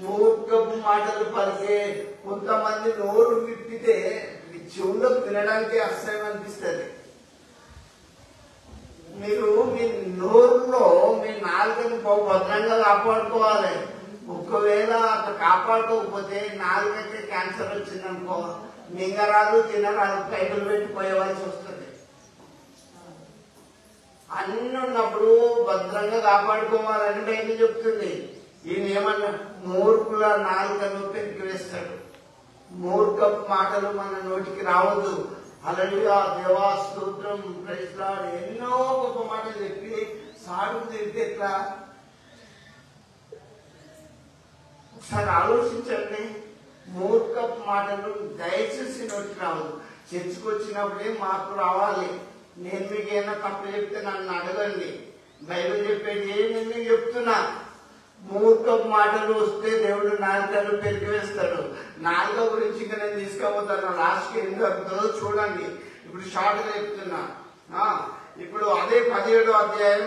మూర్ఖపు మాటలు పలికే కొంతమంది నోరు విప్పితే చెవులో తినడానికి అసహ్యం అనిపిస్తుంది. మీరు మీ నోరులో మీ నాలుకని భద్రంగా కాపాడుకోవాలి. ఒకవేళ అట్లా కాపాడుకోకపోతే నాలుగైతే క్యాన్సర్ వచ్చిందనుకో, మింగరాదు తినరాదు, పైపులు పెట్టిపోయేవాల్సి వస్తుంది. అన్ని ఉన్నప్పుడు భద్రంగా కాపాడుకోవాలని బయట చెప్తుంది. ఈయన ఏమన్నా మూర్ఖుల నాలుకను పెరికి వేస్తాడు. మూర్ఖపు మాటలు మన నోటికి రావద్దు. హల్లెలూయా, దేవా స్తోత్రం, ప్రైజ్ లార్డ్, ఎన్నో గొప్ప మాటలు చెప్పి సాగుకు తిరిగితే ఎట్లా? ఒకసారి ఆలోచించండి. మూర్ఖపు మాటలు దయచేసి నోటికి రావద్దు. చర్చకు వచ్చినప్పుడే మార్పు రావాలి. నేను మీకు ఏమైనా తప్పు చెప్తే నన్ను అడగండి. బైబిల్ చెప్పేది నేను చెప్తున్నా. మూర్ఖపు మాటలు వస్తే దేవుడు నాలుకలు పెరిగివేస్తాడు. నాలుక గురించి ఇంకా నేను తీసుకుపోతాను. లాస్ట్కి ఏం జరుగుతుందో చూడండి. ఇప్పుడు షార్ట్ గా చెప్తున్నా. ఇప్పుడు అదే 17వ అధ్యాయం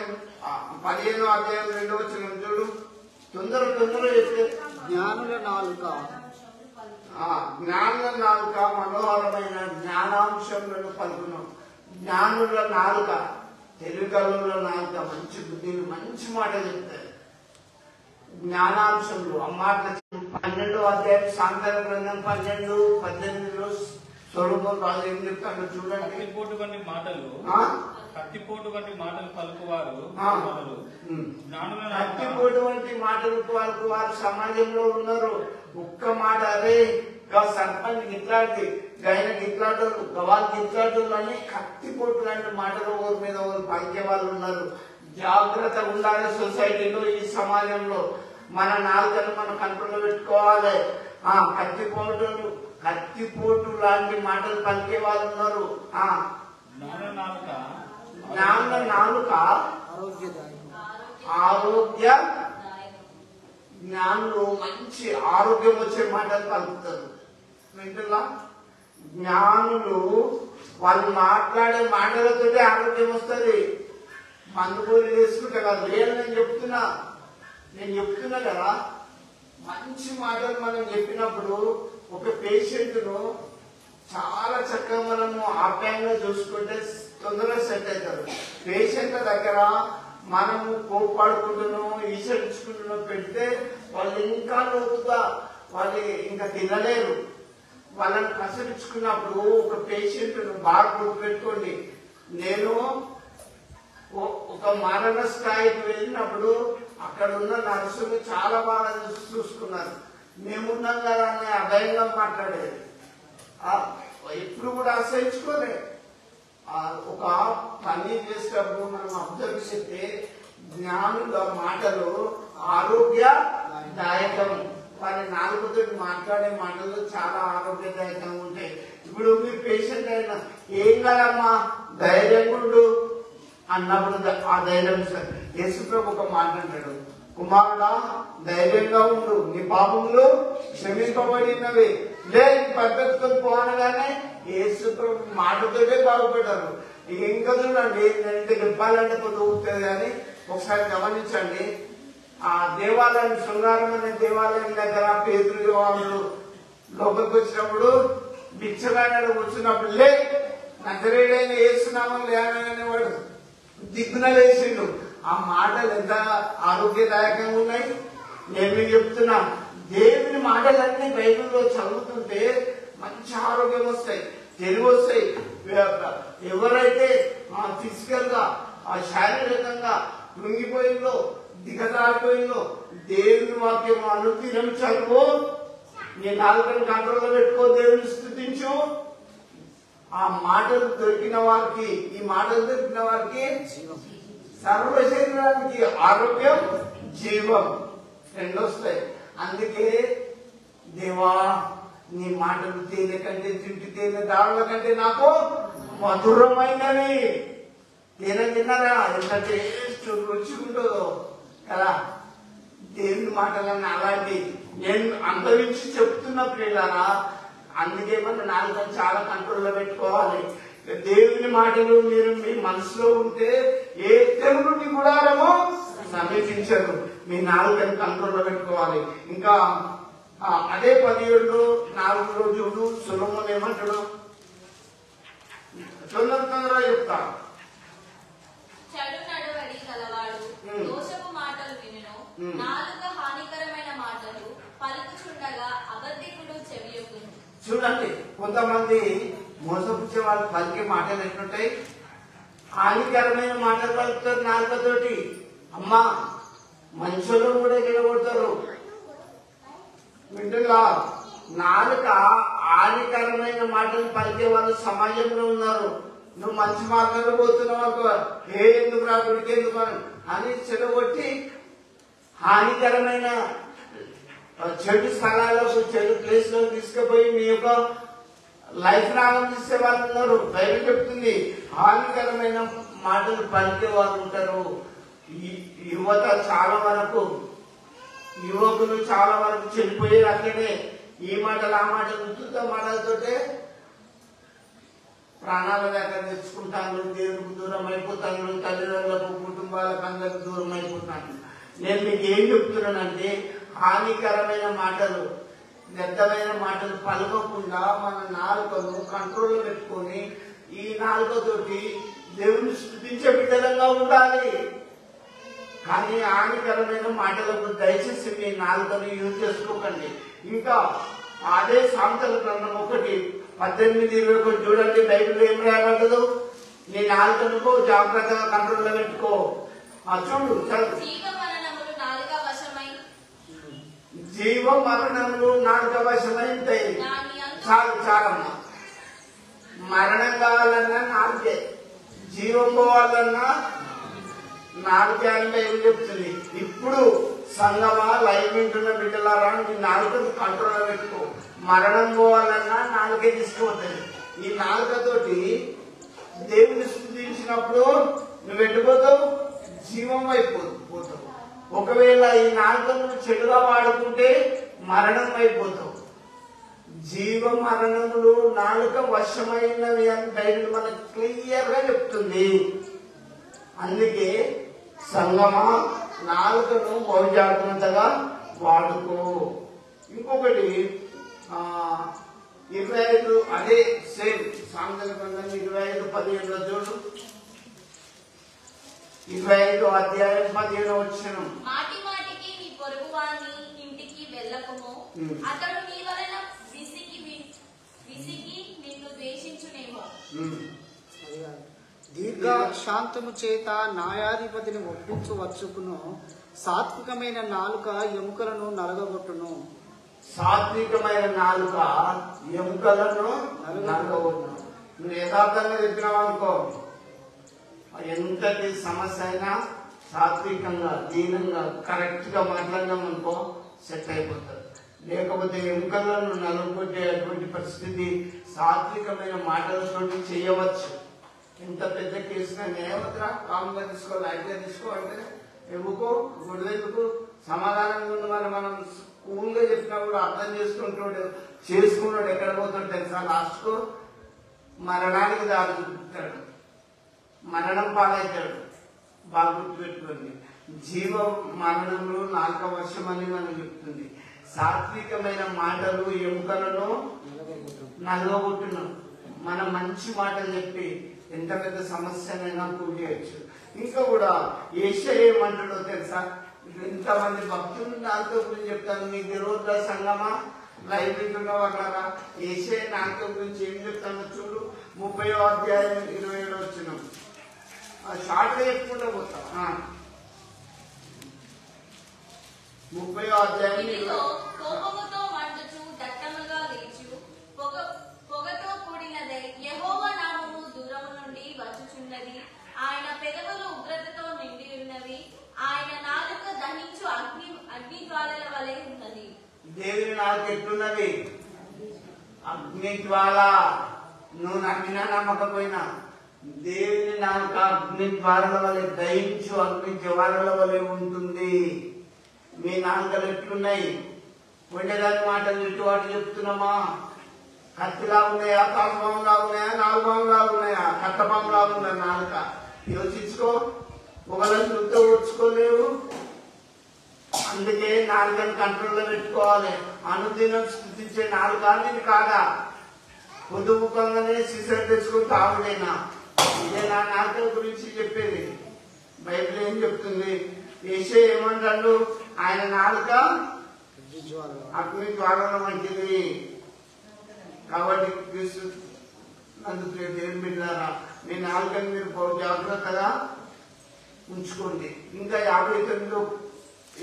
2వ వచనం చూడు. తొందర చెప్తే జ్ఞానుల నాలుక మనోహరమైన జ్ఞానాంశములను పలుకును. జ్ఞానుల నాలుక, తెలివికల నాలుక మంచి బుద్ధిని మంచి మాట చెప్తాయి. జ్ఞానాంశంలో ఆ మాటలు 12వ అధ్యాయం సాంఖ్య గ్రంథం 12-18లో సొలొమోను రాజు ఏం చెప్తాడు చూడండి. కత్తిపోటు వంటి మాటలు పలుకువారు కత్తిపోటు వంటి మాటలు పలుకువారు సమాజంలో ఉన్నారు. ఒక్క మాట, అదే సర్పంచ్ గిట్లాంటి, గైన గిట్లాటోళ్ళు, గవాల్ గిట్లాటోళ్ళు అని కత్తిపోటు లాంటి మాటలు ఊరి మీద పలికే వాళ్ళు ఉన్నారు. జాగ్రత్తగా ఉండాలి. సొసైటీలో, ఈ సమాజంలో మన నాలుకను మనం కంట్రోల్లో పెట్టుకోవాలి. కత్తిపోటు లాంటి మాటలు పలికే వాళ్ళు ఉన్నారు. జ్ఞాన నాలుక ఆరోగ్య, జ్ఞానులు మంచి ఆరోగ్యం వచ్చే మాటలు పలుకుతారు. వింటున్నా? జ్ఞానులు వాళ్ళు మాట్లాడే మాటలతోనే ఆరోగ్యం వస్తుంది. మందుగోలు వేసుకుంటే కాదు. నేను చెప్తున్నా కదా, మంచి మాటలు మనం చెప్పినప్పుడు ఒక పేషెంట్ ను చాలా చక్కగా మనము ఆప్యాయంగా చూసుకుంటే తొందరగా సెట్ అవుతారు. పేషెంట్ల దగ్గర మనము కోపాడుకుంటున్నాం, ఈసడించుకుంటున్నాం పెడితే వాళ్ళు ఇంకా లోతుగా వాళ్ళు ఇంకా తినలేరు. వాళ్ళని కసరించుకున్నప్పుడు ఒక పేషెంట్ ను బాగా గుర్తుపెట్టుకోండి. నేను ఒక మరణ స్థాయికి వెళ్ళినప్పుడు అక్కడ ఉన్న నర్సులు చాలా బాగా చూసుకున్నారు. మేమున్నాం కదా అని అభయంగా మాట్లాడేది. ఎప్పుడు కూడా ఆశ్రయించుకోలే. ఒక పని చేసేటప్పుడు మనం అబ్జర్వ్ చేస్తే జ్ఞానుల మాటలు ఆరోగ్యదాయకం. వారి నాలుగుతో మాట్లాడే మాటలు చాలా ఆరోగ్యదాయకంగా ఉంటాయి. ఇప్పుడు మీ పేషెంట్ అయినా ఏం కదమ్మా ధైర్యంగా ఉండు, అన్నప్పుడు ఆ ధైర్యం యేసుప్రభు ఒక మాట అంటాడు, కుమారుడా ధైర్యంగా ఉండు, నీ పాపములు క్షమింపబడినవి, లే పరిగెత్తుకొని పోనగానే యేసుప్రభు మాటతోనే బాగుపడ్డారు. ఇంకా చూడండి, నేను చెప్పాలంటే కొంత ఊరుతుంది కానీ ఒకసారి గమనించండి. ఆ దేవాలయం, శృంగారం అనే దేవాలయం దగ్గర పేతురు వాళ్ళు లోపలికి వచ్చినప్పుడు భిక్షగాడు వచ్చినప్పుడు, లే నజరేయుడైన యేసునామం లేనగానే వాడు దిగ్గున లేచిండు. ఆ మాటలు ఎంత ఆరోగ్యదాయకంగా ఉన్నాయి. నేను మీకు చెప్తున్నా, దేవుని మాటలన్నీ బైబిల్లో చదువుతుంటే మంచి ఆరోగ్యం వస్తాయి, తెలివి వస్తాయి. ఎవరైతే ఫిజికల్ గా శారీరకంగా కృంగిపోయిందో, దిగజారిపోయిందో, దేవుని వాక్యం అనుదినం చదువు, నీ నాలుకను కంట్రోల్లో పెట్టుకో, దేవుని స్తుతించు. ఆ మాటలు దొరికిన వారికి, ఈ మాటలు దొరికిన వారికి సర్వ శరీరానికి ఆరోగ్యం, జీవం రెండు వస్తాయి. అందుకే దేవా నీ మాటలు తేనె కంటే, తింటి తేనె దాడుల కంటే నాకు మధురమైనవి. తేనె తిన్నారా, ఎంత టేస్ట్ రుచి ఉంటుందో కదా. దేవుని మాటలన్నీ అలాంటి నేను అనుభవించి చెప్తున్న ప్రియులారా. అందుకే మన నాలుకను చాలా కంట్రోల్లో పెట్టుకోవాలి. దేవుని మాటలు మీరు మీ మనసులో ఉంటే ఏ తెగులుని గుడారమో సమీపించరు. మీ నాలుకను కంట్రోల్లో పెట్టుకోవాలి. ఇంకా అదే 17 4 రోజులు సొలొమోను ఏమంటాడు, తొందరగా చెప్తా. చెడు నడవడి గలవాడు దోషపు మాటలు వినును, నాలుక హానికరమైన మాటలు పలుకుచుండగా అబద్ధికుడు చెవియొగ్గును. చూడండి, కొంతమంది మోసపుచ్చే వాళ్ళు పలికే మాటలు ఎట్లుంటాయి, హానికరమైన మాటలు పలుకుతారు నాలుకతోటి. అమ్మా మనుషులను కూడా నిలబడతారు. వింటున్నా, నాలుక హానికరమైన మాటలు పలికే వాళ్ళు సమాజంలో ఉన్నారు. నువ్వు మంచి మార్గంలో పోతున్నావు అనుకో, ఎందుకు రా గుడికి ఎందుకు అని చెడగొట్టి హానికరమైన చెడు స్థలాలకు, చెడు ప్లేస్ లో తీసుకుపోయి మీ యొక్క లైఫ్ ఆనందించే వాళ్ళు ఉన్నారు. బైబిల్ చెప్తుంది హానికరమైన మాటలు పలికే వాళ్ళు ఉంటారు. యువత చాలా వరకు, యువకులు చాలా వరకు చెడిపోయేది అట్లనే. ఈ మాటలు ఆ మాటలు ఉత్తుత మాటలతోటే ప్రాణాల దాకా తెచ్చుకుంటాను, దేవునికి దూరం అయిపోతాను, తల్లిదండ్రులకు, కుటుంబాలకు అందరికి దూరం అయిపోతాను. నేను మీకు ఏం చెప్తున్నానంటే, హానికరమైన మాటలు, వ్యర్థమైన మాటలు పలకకుండా మన నాలుకను కంట్రోల్లో పెట్టుకొని ఈ నాలుకతోటి దేవుని స్తుతించే బిడ్డలంగా ఉండాలి. కానీ హానికరమైన మాటలకు దయచేసి మీ నాలుకను యూజ్ చేసుకోకండి. ఇంకా అదే సామెతల గ్రంథం 1:18-21 చూడండి. బైబిల్ ఏం రాయబడ్డదు, నీ నాలుకను జాగ్రత్తగా కంట్రోల్లో పెట్టుకో. చూడు, చదువు. జీవ మరణములు నాలుక వశమైంటాయి. చాలమ్మా. మరణం కావాలన్నా నాలుకే, జీవం పోవాలన్నా నాలుకే అని బైబిల్ చెప్తుంది. ఇప్పుడు సంగమా లైవ్ వింటున్న బిడ్డలారా, నీ నాలుకను కంట్రోల్లో పెట్టుకో. మరణం పోవాలన్నా నాలుకే తీసుకుపోతుంది. ఈ నాలుకతోటి దేవుని స్తుతించినప్పుడు నువ్వు వెళ్ళిపోతావు, జీవం అయిపోతావు. ఒకవేళ ఈ నాలుకను చెడుగా వాడుకుంటే మరణం అయిపోతావు. జీవ మరణములు నాలుక వశమైనవి అని బైబిల్ మనకు క్లియర్ గా చెప్తుంది. అందుకే సంగమా నాలుకను బహు జాగ్రత్తగా వాడుకో. ఇంకొకటి 25 అదే సేమ్ సామెతల గ్రంథం 25:15 చూడు. 25 అధ్యాయం 15 వచ్చిన మాటి మాటికి నీ పొరుగువాని ఇంటికి వెళ్ళకుము, అతడు నీ వలన విసిగి నిన్ను ద్వేషించునేమో. దీర్ఘ శాంతము చేత న్యాయాధిపతిని ఒప్పించవచ్చుకును, సాత్వికమైన నాలుక ఎముకలను నలగగొట్టును. సాత్వికమైన నాలుక ఎముకలను నలగగొట్టును. నువ్వు యథార్థంగా చెప్పినావు అనుకో, ఎంతటి సమస్య అయినా సాత్వికంగా, దీనంగా, కరెక్ట్ గా మాట్లాడినాం అనుకో సెట్ అయిపోతుంది. లేకపోతే ఎముకలను నలుగొట్టేటువంటి పరిస్థితి సాత్వికమైన మాటలతో చేయవచ్చు. ఇంత పెద్ద కేసు నన్ను ఏమవుతురా కామ్గా తీసుకో లైట్గా తీసుకో అంటే ఎందుకో గొడవెందుకు సమాధానంగా ఉంది. మనం కూల్గా చెప్పినా కూడా అర్థం చేసుకున్నాడు ఎక్కడ పోతాడు తెలుసా? లాస్ట్కు మరణానికి దారి చూపుతాడు, మరణం పాలవుతాడు. బాగా గుర్తుపెట్టుకోండి, జీవ మరణంలో 4వ వర్షం అని మనం చెప్తుంది. సాత్వికమైన మాటలు ఎముకలను నలగొట్టున్నాం. మనం మంచి మాటలు చెప్పి ఎంత పెద్ద సమస్యనైనా పూర్తి చేయొచ్చు. ఇంకా కూడా యెషయా ఏమంటాడో తెలుసా? ఇంతమంది భక్తులు నాలుక గురించి చెప్తాను, మీకు తెలియదు సంగమా లైవ్ ఉన్న వాళ్ళరా. యెషయా నాలుక గురించి ఏం చెప్తానో చూడు. 30వ అధ్యాయం 27 వచ్చినాం. షార్ట్గా చెప్పుకుంటూ పోతాం. 30వ అధ్యాయం ఇదిగో కోపముతో మండుచు దట్టముగా లేచు పొగతో కూడినదై యెహోవా నామము దూరము నుండి వచ్చుచున్నది. ఆయన పెదవులు ఉగ్రతతో నిండి ఉన్నవి. ఆయన నాలుక దహించు అగ్ని జ్వాలల వలె ఉన్నది. దేవుని నాలుక ఎట్లున్నది? అగ్ని జ్వాల. నువ్వు నమ్మినా నమ్మకపోయినా దేవుని నాలుక అగ్ని జ్వాలల వలె దహించు అగ్ని జ్వాలల వలె ఉంటుంది. మీ నాలుకలు ఎట్లున్నాయి? వండేదాని మాటలు ఇటువాటు చెప్తున్నామా? కత్తిలా ఉన్నాయా? తాగుబాంలా ఉన్నాయా? నాలుగుబాంలా ఉన్నాయా? కట్టబాంలా ఉందా నాలుక? యోచించుకో. ఒకళ్ళని చూస్తే ఓర్చుకోలేవు. అందుకే నాలుకని కంట్రోల్లో పెట్టుకోవాలి. అనుదినం స్థుతించే నాలుక ఇది కాదా? పొద్దుముఖంగానే సిసర్ తెచ్చుకుని తాగుడేనా? ఇదే నా నాలుకల గురించి చెప్పేది. బైబిల్ ఏం చెప్తుంది? యెషయా ఏమంటాడు? ఆయన నాలుక అగ్ని జ్వాలల వంటిది. కాబట్టి క్రీస్తు నందు దేవుని బిడ్డలారా, మీ నాలుకని మీరు జాగ్రత్తగా ఉంచుకోండి. ఇంకా 59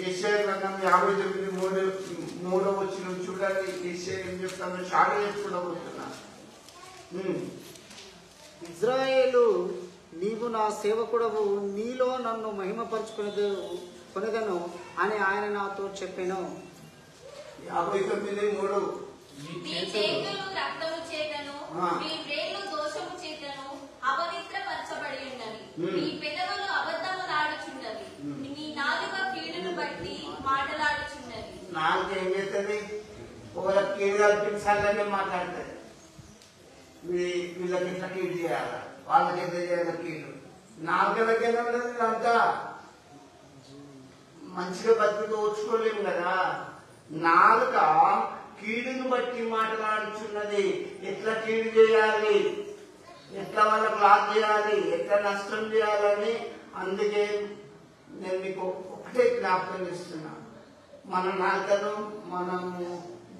యెషయా గ్రంథం 59:3 వచ్చిన చూడండి. యెషయా ఏం చెప్తాను? షార్ట్ చేసుకుంటూ పోతున్నా. ఇజ్రాయేలు, నీవు నా సేవకుడవు, నీలో నన్ను మహిమపరచుకొనేదను అని ఆయన నాతో చెప్పెను. 59:3 మీ చేతులు రక్తము చేతను, మీ వ్రేళ్లు దోషము చేతను అపవిత్రపరచబడి ఉన్నవి. మీ పెదవులు అబద్ధములాడుచున్నవి. నీ నాలుక కీడును బట్టి మాటలాడుచున్నవి. నాలుక ఏం చేస్తుంది? ఒకళ్ళకి కీడు కల్పించాలని మాట్లాడుతుంది. వీళ్ళకి ఎట్లా కీడు చేయాలి, వాళ్ళకి ఎంత చేయాలి కీడు. నాలుక దగ్గర ఉన్నది. అంతా మంచిగా బతుకు ఓర్చుకోలేము కదా. నాలుక కీడును బట్టి మాట్లాడుచున్నది. ఎట్లా కీడు చేయాలి, ఎట్లా వాళ్ళకి లాస్ చేయాలి, ఎట్లా నష్టం చేయాలని. అందుకే నేను మీకు ఒకటే జ్ఞాపకం చేస్తున్నా, మన నాలుకను మనము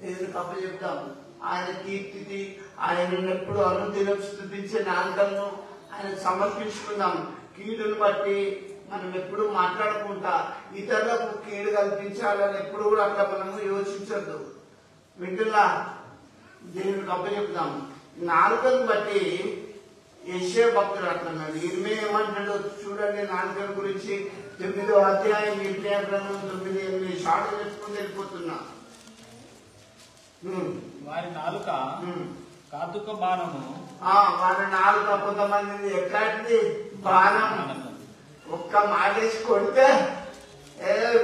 దేవునికి అప్పచెప్తాము. ఆయన కీర్తికి ఆయన ఎప్పుడు అనుదినం స్థుతించే నాలుకలను ఆయన సమర్పించుకుందాం. కీడును బట్టి మనం ఎప్పుడు మాట్లాడకుండా ఇతరులకు కీడు కల్పించాలని ఎప్పుడు కూడా అట్లా మనము యోచించద్దు. వింటున్నా? దేవునికి అప్పచెప్తాం. నాలుకను బట్టి యెషయా భక్తుడు అంటున్నాడు. ఇర్మియా ఏమంటాడు చూడండి నాలుకల గురించి. 9వ అధ్యాయం ఇర్మియా గ్రంథం 9:8 షార్ట్ చెప్పుకుని వెళ్ళిపోతున్నా. వారి నాలుక కాతుక బాణము. వారి నాలుక కొంతమంది ఎట్లాంటిది? బాణం. ఒక్క మాటేసి కొడితే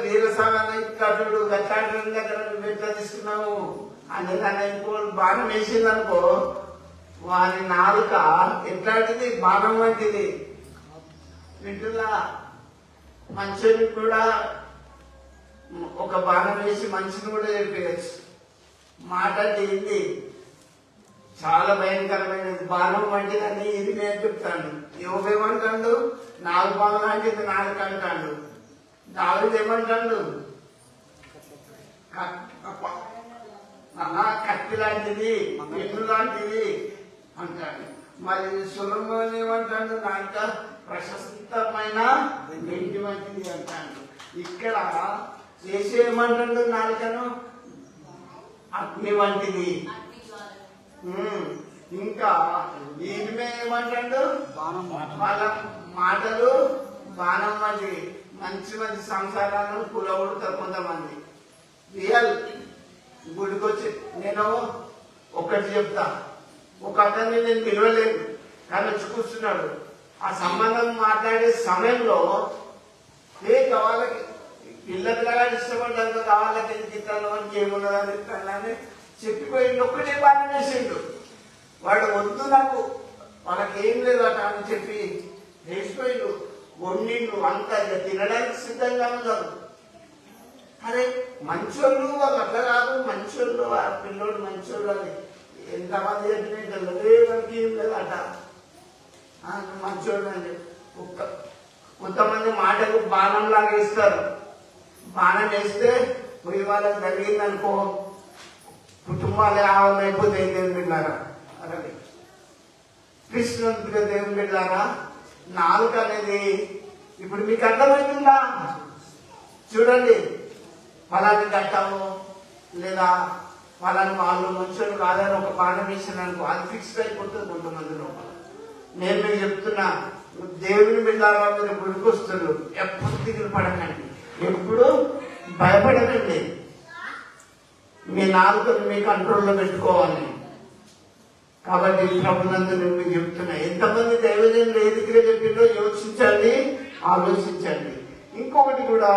వీరసాగర్ కట్టుడు గట్టాడు దగ్గర ఎట్లా తీసుకున్నావు అని దాన్ని ఇంకో బాణం వేసిందనుకో, వారి నాలుక ఎట్లాంటిది? బాణం వంటిది. వింటున్నా? మనిషిని కూడా ఒక బాణం వేసి మనిషిని కూడా చెప్పేయచ్చు. మాట ఏంది? చాలా భయంకరమైనది. బాణం వంటిదని ఇది నేను చెప్తాను. యోగేమంటాడు? 4 బాణం లాంటిది నాలుక అంటాడు. దావీదు ఏమంటాడు? కత్తి లాంటిది, పెన్ను లాంటిది అంటాడు. మరి సొలొమోను ఏమంటాడు? నాలుక ప్రశస్తమైన వెండి వంటిది అంటాడు. ఇక్కడ యెషయా ఏమంటాడు? నాలుకను అగ్ని వంటిది. ఇంకా ఈమె ఏమంటాడు? వాళ్ళ మాటలు బాణం వంటివి. మంచి మంచి సంసారాలను కూలగొడతారు కొంతమంది. రియల్ గుడికొచ్చి నేను ఒకటి చెప్తా. ఒక అతన్ని నేను పిలవలేదు, కానీ వచ్చి కూర్చున్నాడు. ఆ సంబంధం మాట్లాడే సమయంలో వాళ్ళకి పిల్లలుగా ఇష్టపడ్డారు కావాలకి తిట్టాను అని ఏమున్నదని తిట్టాలని చెప్పిపోయిండు. ఒక్కటే బాగా చేసిండు. వాడు వద్దు నాకు వాళ్ళకి ఏం లేదు అట అని చెప్పి వేసిపోయిండు. వండిండు అంతా తినడానికి సిద్ధంగా ఉన్నారు. అరే మంచోళ్ళు వాళ్ళు అట్లా కాదు, మంచోళ్ళు ఆ పిల్లోడు మంచోళ్ళు అని ఎంతమంది చెప్పినట్టు వాళ్ళకి ఏం లేదట. మంచోళ్ళు అని కొంతమంది మాటకు బాణం లాగా వేస్తారు. బాణం వేస్తే పోయి వాళ్ళకి జరిగిందనుకో కుటుంబాలే ఆవరణ అయిపోతే దేవుని బిడ్డారా. అలాగే కృష్ణుడిగా దేవుని బిడ్డారా, నాలుక అనేది ఇప్పుడు మీకు అర్థమవుతుందా? చూడండి, ఫలాన్ని కట్టాము లేదా ఫలాన్ని వాళ్ళు మంచోళ్ళు కాదని ఒక బాణం వేసినానుకో అది ఫిక్స్డ్ అయిపోతుంది కొంతమంది లోపల. నేను మీకు చెప్తున్నా, దేవుని బిడ్డారా మీరు గుడికొస్తున్నారు, ఎప్పుడు దిగులు పడకండి, ఎప్పుడు భయపడకండి. మీ నాలుకను మీ కంట్రోల్లో పెట్టుకోవాలి. కాబట్టి ప్రభునందు నేను మీకు చెప్తున్నా, ఎంతమంది దైవజనులు ఏ దిక్కుగా చెప్పిందో యోచించండి, ఆలోచించండి. ఇంకొకటి కూడా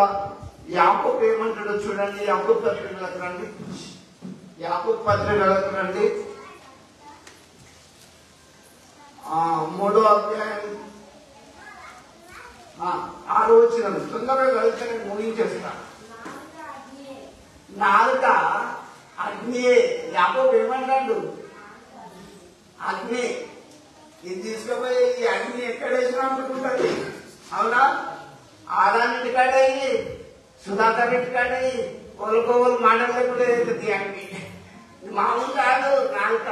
యాకోబు ఏమంటాడో చూడండి. యాకోబు పత్రికలకు రండి, యాకోబు పత్రికలకు రండి, 3వ అధ్యాయం 6వ వచనం. తొందరగా కలిసి నేను ముగించేస్తా. నాలుక అగ్నియే. యాకోబు ఏమంటాడు? అగ్ని. ఇది తీసుకుపోయి ఈ అగ్ని ఎక్కడ వేసినట్టుకుంటుంది, అవునా? ఆదానికి కాడయి, సుధాకర్ రెడ్డి కాడయి, కోలుకోవలు మాటలు అవుతుంది అగ్ని. మామూలు కాదు నాలుక.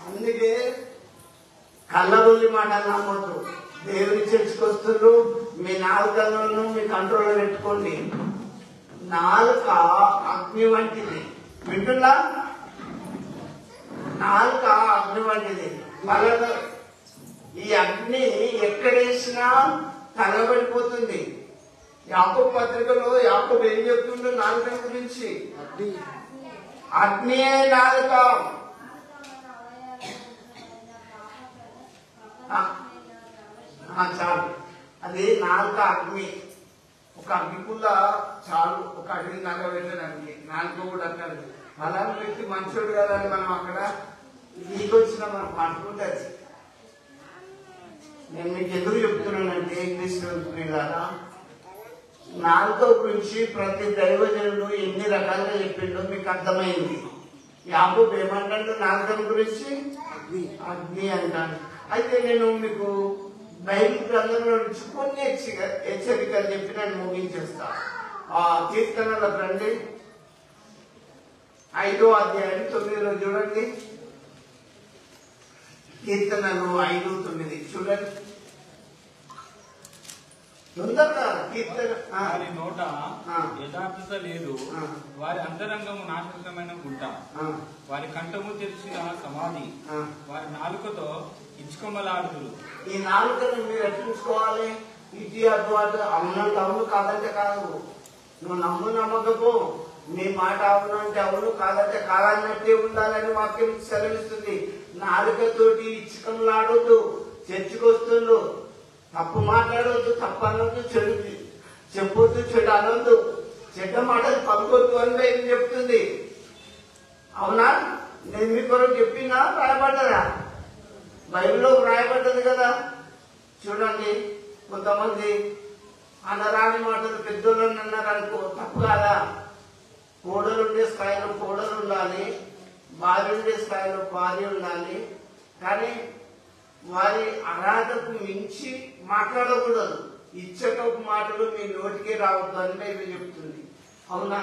అందుకే కళ్ళబొల్లి మాటలు నమ్మొద్దు. దేవుని చర్చకొస్తున్నారు, మీ నాలుకలను మీ కంట్రోల్లో పెట్టుకోండి. నాలుక అగ్ని వంటిది, వింటున్నా? నాలుక అగ్ని వంటిది. వాళ్ళలో ఈ అగ్ని ఎక్కడేసినా తగబడిపోతుంది. యాకోబు పత్రికలో యాకోబు ఏం చెప్తుండో నాలుక గురించి? అగ్నియే నాలుక. చాలు, అది నాలుక అగ్ని. ఒక అగ్నిపుల్ల చాలు, ఒక అగ్ని నగబెట్టడానికి. నాలుక కూడా అంటారు. అలాంటి వ్యక్తి మంచోడు కదని మనం అక్కడ నీకొచ్చిన మనం పట్టుకుంటుంది. నేను మీకు ఎందుకు చెప్తున్నానంటే ఇంగ్లీష్ కదా, నాలుక గురించి ప్రతి దైవజనుడు ఎన్ని రకాలుగా చెప్పిండో మీకు అర్థమైంది. యాకోబు ఏమంటాడు నాలుక గురించి? అగ్ని అంటాడు. అయితే నేను మీకు బైబిల్ గ్రంథంలో నుంచి కొన్ని హెచ్చరికలు చెప్పి నేను ముగించేస్తా. కీర్తనలకు రండి, 5వ అధ్యాయం 9లో చూడండి. కీర్తనలు 5:9 చూడండి. తొందరగా కీర్తన. వారి నోట యథార్థత లేదు, వారి అంతరంగము నాశనమైన గుంట, వారి కంఠము తెరిచిన సమాధి, వారి నాలుకతో ఇచ్చుకొమ్మలాడుతురు. ఈ నాలుకను మీరు ఎట్లుకోవాలి? ఇటు అటు అటు అవునంటే అవును, కాదంటే కాదు. నువ్వు నమ్మకపో, నీ మాట అవును అంటే అవును, కాదంటే కాదన్నట్టే ఉండాలని వాక్యం సెలవిస్తుంది. నాలుకతోటి ఇచ్చుకొమ్మలాడొద్దు. చర్చకొస్తుండ్రు, తప్పు మాట్లాడవద్దు, తప్పు అనొద్దు, చెడు చెప్పొద్దు, చెడు అనొద్దు, చెడ్డ మాటలు పలుకొద్దు అని ఏం చెప్తుంది, అవునా? నేను మీ కొరకు చెప్పినా రాయబడ్డదా? బైబిల్లో రాయబడ్డది కదా. చూడండి, కొంతమంది అనరాని మాటలు పెద్దోళ్ళని అన్నారనుకో, తప్పు కాదా? కోడలు ఉండే స్థాయిలో కోడలు ఉండాలి, భార్య ఉండే స్థాయిలో భార్య ఉండాలి. కానీ వారి అర్హతకు మించి మాట్లాడకూడదు. ఇచ్చటపు మాటలు మీ నోటికి రావద్దు అని బైబిల్ చెప్తుంది, అవునా?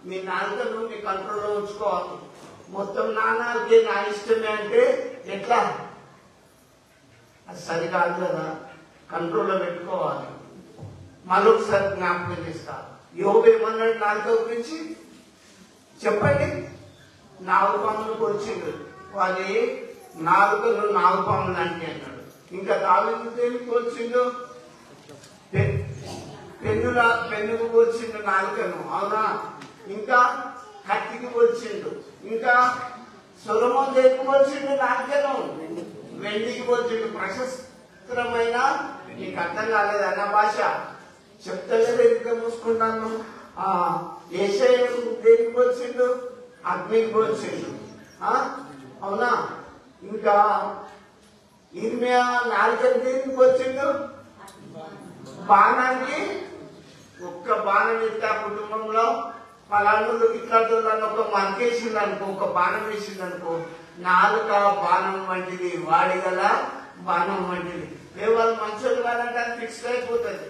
మీ నాలుకను మీ కంట్రోల్లో ఉంచుకోవాలి. మొత్తం నాన్నకి నా ఇష్టమే అంటే ఎట్లా? అది సరికాదు కదా, కంట్రోల్లో పెట్టుకోవాలి. మరొకసారి జ్ఞాపకం చేస్తా. యోబు ఏమన్నాడు నాలుక గురించి చెప్పండి? నాగుపాములు పొడిచిండు, వారి నాలుకలు నాగుపాములు అంటే అన్నాడు. ఇంకా దావీదు దేనికి పోల్చిండు? పెన్నుకు పోల్చిండు నాలుకను, అవునా? ఇంకా కత్తికి పోల్చిండు. ఇంకా సొలొమోను దేనికి పోల్చిండు నాలుకను? వెండికి పోల్చిండు. ప్రశస్త్రమైన, నీకు అర్థం కాలేదు అన్న భాష చెప్తలేదు, ఇంకా మూసుకుంటాను. ఏషయ్యకు దేనికి పోల్చిండు? అగ్నికి పోల్చిండు. అవునా? ఇంకా ఇర్మియా నాలుకని దేనికి పోల్చిండు? బాణానికి. ఒక్క బాణం ఇస్తే ఆ కుటుంబంలో పలాను ఇట్లా ఒక మరికేసిండు అనుకో, ఒక బాణం వేసిండు అనుకో, నాలుక బాణం వంటిది, వాడి గల బాణం వంటిది. వాళ్ళు మంచోళ్ళు కాదంటే అది ఫిక్స్ అయిపోతుంది.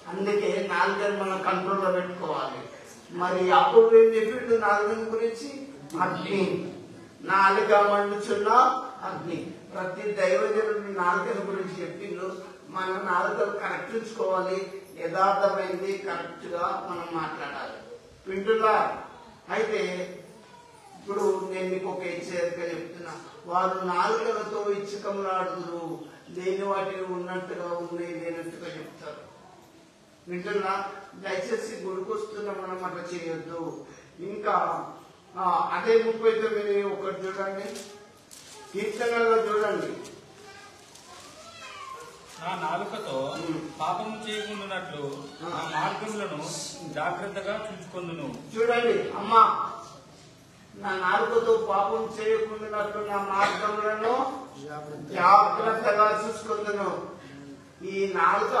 అందుకే నాలుగని మనం కంట్రోల్లో పెట్టుకోవాలి. మరి అప్పుడు ఏం చెప్పిండు నాలుగని గురించి? అగ్ని. నాలుక మండుచున్న అగ్ని. ప్రతి దైవజనుడు నాలుకని గురించి చెప్పిండు. మన నాలుకలు కరెక్ట్ ఉంచుకోవాలి, యథార్థమైంది కరెక్ట్ గా మనం మాట్లాడాలి. వింటున్నా? అయితే ఇప్పుడు నేను మీకు ఒక హెచ్చరిక చెప్తున్నా. వారు నాలుకలతో ఇచ్చకములాడుదురు, లేని వాటిని ఉన్నట్టుగా ఉన్నాయి లేనట్టుగా చెప్తారు. వింటున్నా? దయచేసి గుడికొస్తున్నా మనం అట్లా చేయొద్దు. ఇంకా అదే 39 ఒకటి చూడండి, కీర్తనలో చూడండి. నా నాలుకతో పాపము చేయకుండానట్లు నా మార్గములను జాగ్రత్తగా చూసుకొందును. చూడండి అమ్మా, నా నాలుకతో పాపం చేయకుండానట్లు నా మార్గములను జాగ్రత్తగా చూసుకుందును. ఈ నాలుక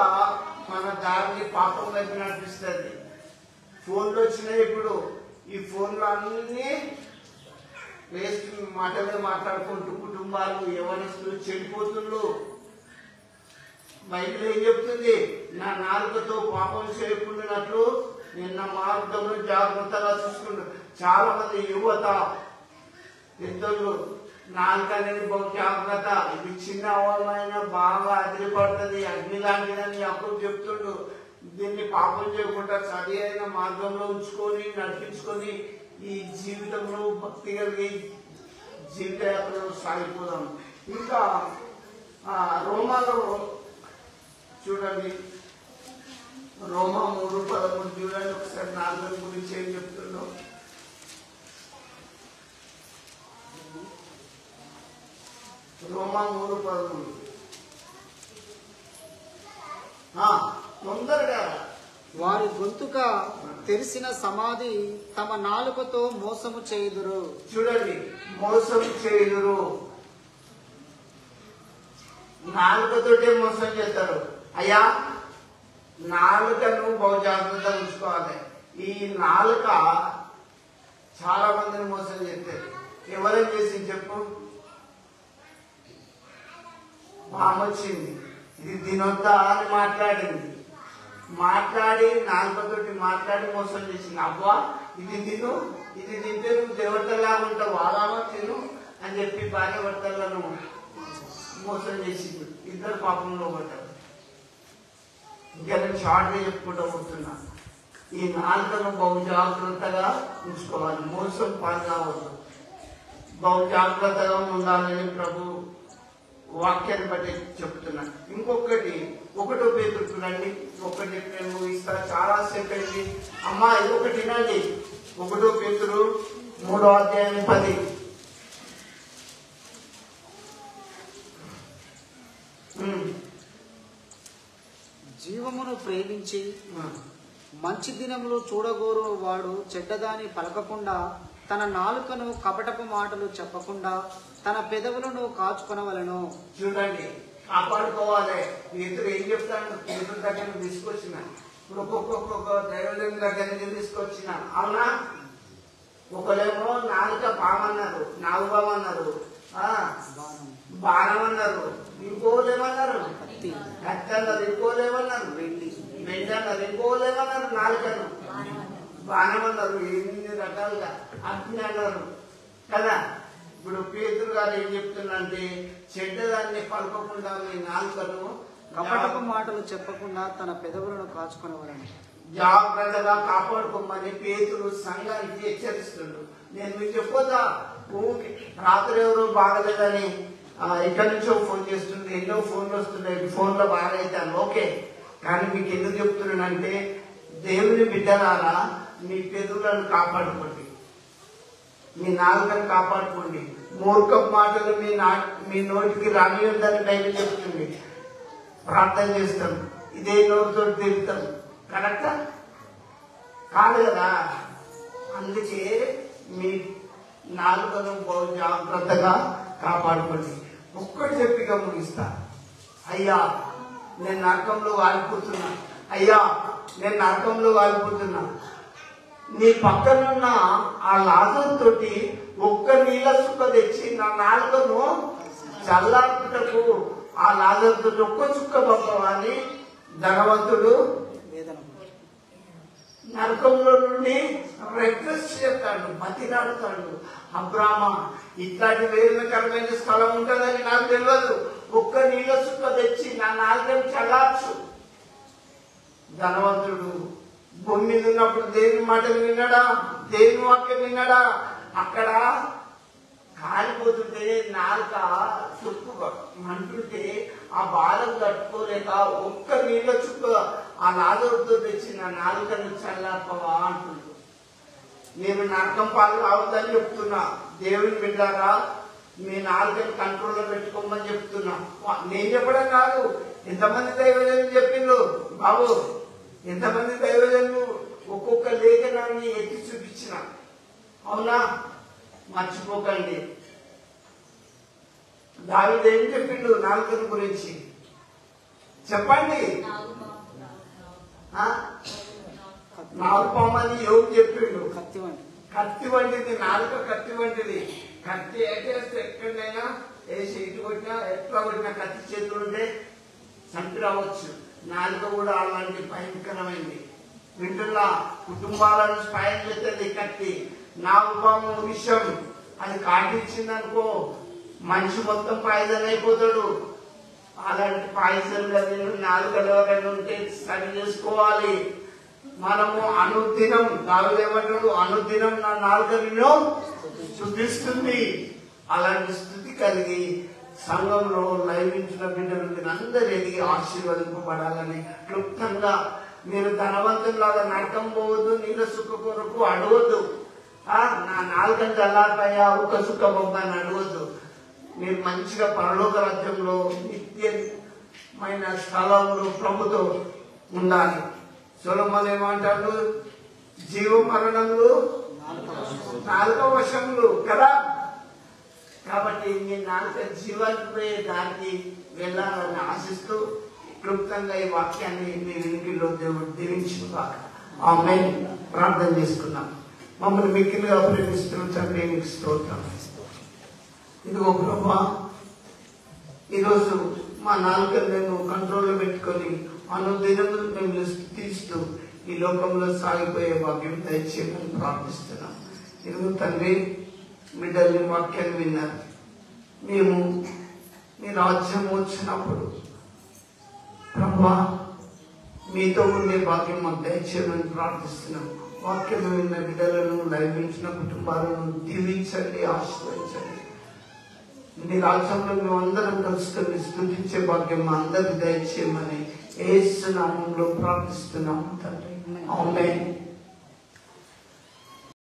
మన దారిని పాపం వైపు నడిపిస్తుంది. ఫోన్లు వచ్చినాయి ఇప్పుడు. ఈ ఫోన్లు అన్ని వేస్ట్ మాటలే మాట్లాడుకుంటూ కుటుంబాలు యవనస్తులు చెడిపోతుండ్రు. బైబిల్ ఏం చెప్తుంది? నా నాలుకతో పాపం చేయకుండానట్లు నిన్న మార్గంలో జాగ్రత్తగా చూసుకుంటూ. చాలా మంది యువత పెద్దలు నాలుక అనేది బహు జాగ్రత్త, ఇది చిన్న అవమైన బాగా అదిరిపడుతుంది, అగ్ని లాంటిదని అప్పుడు చెప్తుండు. దీన్ని పాపం చేయకుండా సరి అయిన మార్గంలో ఉంచుకొని నడిపించుకొని ఈ జీవితంలో భక్తి కలిగి జీవితయాత్రలో సాగిపోదాం. ఇంకా రోమాలో చూడండి, రోమా 3:13 చూడండి ఒకసారి నాలుగు గురించి ఏం చెప్తుండో. రోమా 3:13 తొందరగా. వారి గొంతుక తెరిసిన సమాధి తమ నాలుకతో మోసము చేయుదురు. చూడండి, మోసం చేయుదురు. నాలుకతోటే మోసం చేస్తారు. అయ్యా, నాలుకను బహు జాగ్రత్తగా ఉంచుకోవాలి. ఈ నాలుక చాలా మందిని మోసం చేస్తారు. ఎవరేం చేసి చెప్పు? బామొచ్చింది, ఇది తినొద్దా అని మాట్లాడి నాలుకతోటి మాట్లాడి మోసం చేసింది. అబ్బా ఇది తిను, ఇది తింటే నువ్వు దేవతలా ఉంటావు, అలాగా తిను అని చెప్పి భార్య భర్తలను మోసం చేసింది. ఇద్దరు పాపంలో పడ్డారు. ఇంకా నేను షార్ట్గా చెప్పుకుంటూ పోతున్నా. ఈ నాలుకను బహు జాగ్రత్తగా ఉంచుకోవాలి, మోసం పాలు కావద్దు, బహు జాగ్రత్తగా ఉండాలని ప్రభు వాక్యాన్ని బట్టి చెప్తున్నా. ఇంకొకటి 1 పేతురు చూడండి, 1 నేను ఇస్తా, చాలా సేపు అయింది అమ్మా. ఇది ఒకటి వినండి, 1 పేతురు 3:10. జీవమును ప్రేమించి మంచి దినములు చూడగోరు వాడు చెడ్డదాని పలకకుండా, తన నాలుకను కపటపు మాటలు చెప్పకుండా, తన పెదవులను కాచుకొనవలెను. చూడండి, కాపాడుకోవాలి. పేతురు ఏం చెప్తాడు? పేతురు దగ్గర తీసుకొచ్చిన, ఇప్పుడు ఒక్కొక్క దైవజనుల దగ్గర నుంచి తీసుకొచ్చిన. అవునా? ఒకరేమో నాలుక పామన్నారు, నాగుబామన్నారు, బాణం అన్నారు, ఇంకోలేమన్నారు కత్తి అన్నారు, ఇంకోలేమన్నారు వెండి అన్నారు, ఇంకోలేమన్నారు నాలుకను బాణం అన్నారు, ఎన్ని రకాలుగా అగ్ని అన్నారు కదా. ఇప్పుడు పేతురు గారు ఏం చెప్తున్నారంటే, చెడ్డదాన్ని పలకకుండా మీ నాలుకను కపటపు మాటలు చెప్పకుండా తన పెదవులను కాచుకొనవలెను. జాగ్రత్తగా కాపాడుకోమని పేతురు సంఘానికి హెచ్చరిస్తున్నాడు. నేను మీకు చెప్పొద్దా? రాత్రి ఎవరు బాగలేదని ఎక్కడి నుంచో ఫోన్ చేస్తుంది, ఎన్నో ఫోన్లు వస్తున్నాయి, ఫోన్లో బాగైతాను ఓకే, కానీ మీకు ఎందుకు చెప్తున్నానంటే, దేవుని బిడ్డలారా మీ పెదవులను కాపాడుకోండి. మీ నాలుకను కాపాడుకోండి. మూర్ఖ మాటలు మీ నోటికి రానియొద్దని బైబిల్ చెప్తుంది. ప్రార్థన చేస్తాం, ఇదే నోటితో తిరుగుతాం. కరెక్టా కాదు కదా? అందుకే మీ నాలుకను బహు జాగ్రత్తగా కాపాడుకోండి. ఒక్కటి చెప్పిగా ముగిస్తా. అయ్యా నేను నరకంలో వాలిపోతున్నా, అయ్యా నేను నరకంలో వాలిపోతున్నా. నీ పక్కనున్న ఆ లాజరు తోటి ఒక్క నీళ్ళ చుక్క తెచ్చి నా నాలుకను చల్లార్పుటకు ఆ లాజరు తోటి ఒక్క చుక్క పంపవాని ధనవంతుడు నరకంలో నుండి రిక్వెస్ట్ చేస్తాడు, బతిలాడుతాడు. అబ్రామా ఇట్లాంటి వేదనకరమైన స్థలం ఉంటుందని నాకు తెలియదు, ఒక్క నీళ్ళ చుక్క తెచ్చి నా నాలుకను చల్లార్చు. ధనవంతుడు భూమి మీద ఉన్నప్పుడు దేవుని మాటలు విన్నాడా? దేవుని వాక్యం విన్నాడా? అక్కడ కాలిపోతుంటే నాలుక చుక్కు అంటుంటే ఆ బాధను తట్టుకోలేక ఒక్క నీళ్ళ చుక్క ఆ లాజరుతో తెచ్చిన నాలుకను చల్లార్పవా అంటుంది. నేను నరకం పాలు కావద్దని చెప్తున్నా. దేవుని బిడ్డారా, మీ నాలుకని కంట్రోల్లో పెట్టుకోమని చెప్తున్నా. నేను చెప్పడం కాదు, ఎంతమంది దైవజనులు చెప్పిండ్రు బాబు, ఎంతమంది దైవజనులు ఒక్కొక్క లేఖనాన్ని ఎత్తి చూపించిన. అవునా? మర్చిపోకండి. దావీదు ఏం చెప్పిండు నాలుకను గురించి చెప్పండి. నాలుపాము అని ఎవరు చెప్పిండు? కత్తి వంటిది నాలుక, కత్తి వంటిది. కత్తి అయితే ఎక్కడైనా వేసి ఇటు కొట్టినా ఎట్లా కొట్టినా కత్తి చేతులు ఉంటే చంపి రావచ్చు. నాలుక కూడా అలాంటి భయంకరమైంది. వింటున్నా, కుటుంబాలను స్పాయిల్ చేస్తుంది కత్తి. నాలుపాము విషయం అది కాటించిందనుకో మనిషి మొత్తం పాయిజన్ అయిపోతాడు. అలాంటి పాయిజన్ నాలుకలో ఉంటే సరి చేసుకోవాలి. మనము అనుదినం, దావీదు ఏమంటాడు? అనుదినం నా నాలుకను స్తుతిస్తుంది. అలాంటి స్థుతి కలిగి సంఘంలో లైవించిన బిడ్డలు అందరూ ఎదిగి ఆశీర్వదింపబడాలని క్లుప్తంగా. మీరు ధనవంతులాగా నరకం పోవద్దు, నీళ్ళ సుఖ కొరకు అడవద్దు. నా నాలుకను చల్లారిపోయా ఒక్క సుఖ బొమ్మని అడవద్దు. మీరు మంచిగా పరలోక రాజ్యంలో నిత్యమైన స్థలంలో ప్రభుతో ఉండాలి. సొలొమోను ఏమంటాడు? జీవ మరణములు నాలుక వశములు కదా. కాబట్టి మీ నాలుక జీవానికి పోయే దానికి వెళ్ళాలని ఆశిస్తూ క్లుప్తంగా ఈ వాక్యాన్ని మీ వెనుకల్లో దేవుడు దీవించుగా. ఆమేన్. ప్రార్థన చేసుకున్నాం. మమ్మల్ని మిక్కిలుగా ప్రేమిస్తున్న తండ్రి నీకు స్తోత్రం. ఇదిగో ప్రభా, ఈరోజు మా నాలుకను మేము కంట్రోల్లో పెట్టుకొని అనుదినములు మేము స్తుతిస్తూ ఈ లోకంలో సాగిపోయే భాగ్యం దయచేయమని ప్రార్థిస్తున్నాం. ఇదిగో తండ్రి, బిడ్డల్ని వాక్యాన్ని విన్నారు. మేము మీ రాజ్యం వచ్చినప్పుడు ప్రభా మీతో ఉండే భాగ్యం మాకు దయచేయమని ప్రార్థిస్తున్నాం. వాక్యం విన్న బిడ్డలను, లైవించిన కుటుంబాలను దీవించండి, ఆశీర్వదించండి. మీ రాజ్యంలో మేము అందరం కలుసుకొని స్తుతించే భాగ్యం మా అందరికి దయచేయమని యేసు నామములో ప్రార్థిస్తున్నాము తండ్రి. ఆమేన్.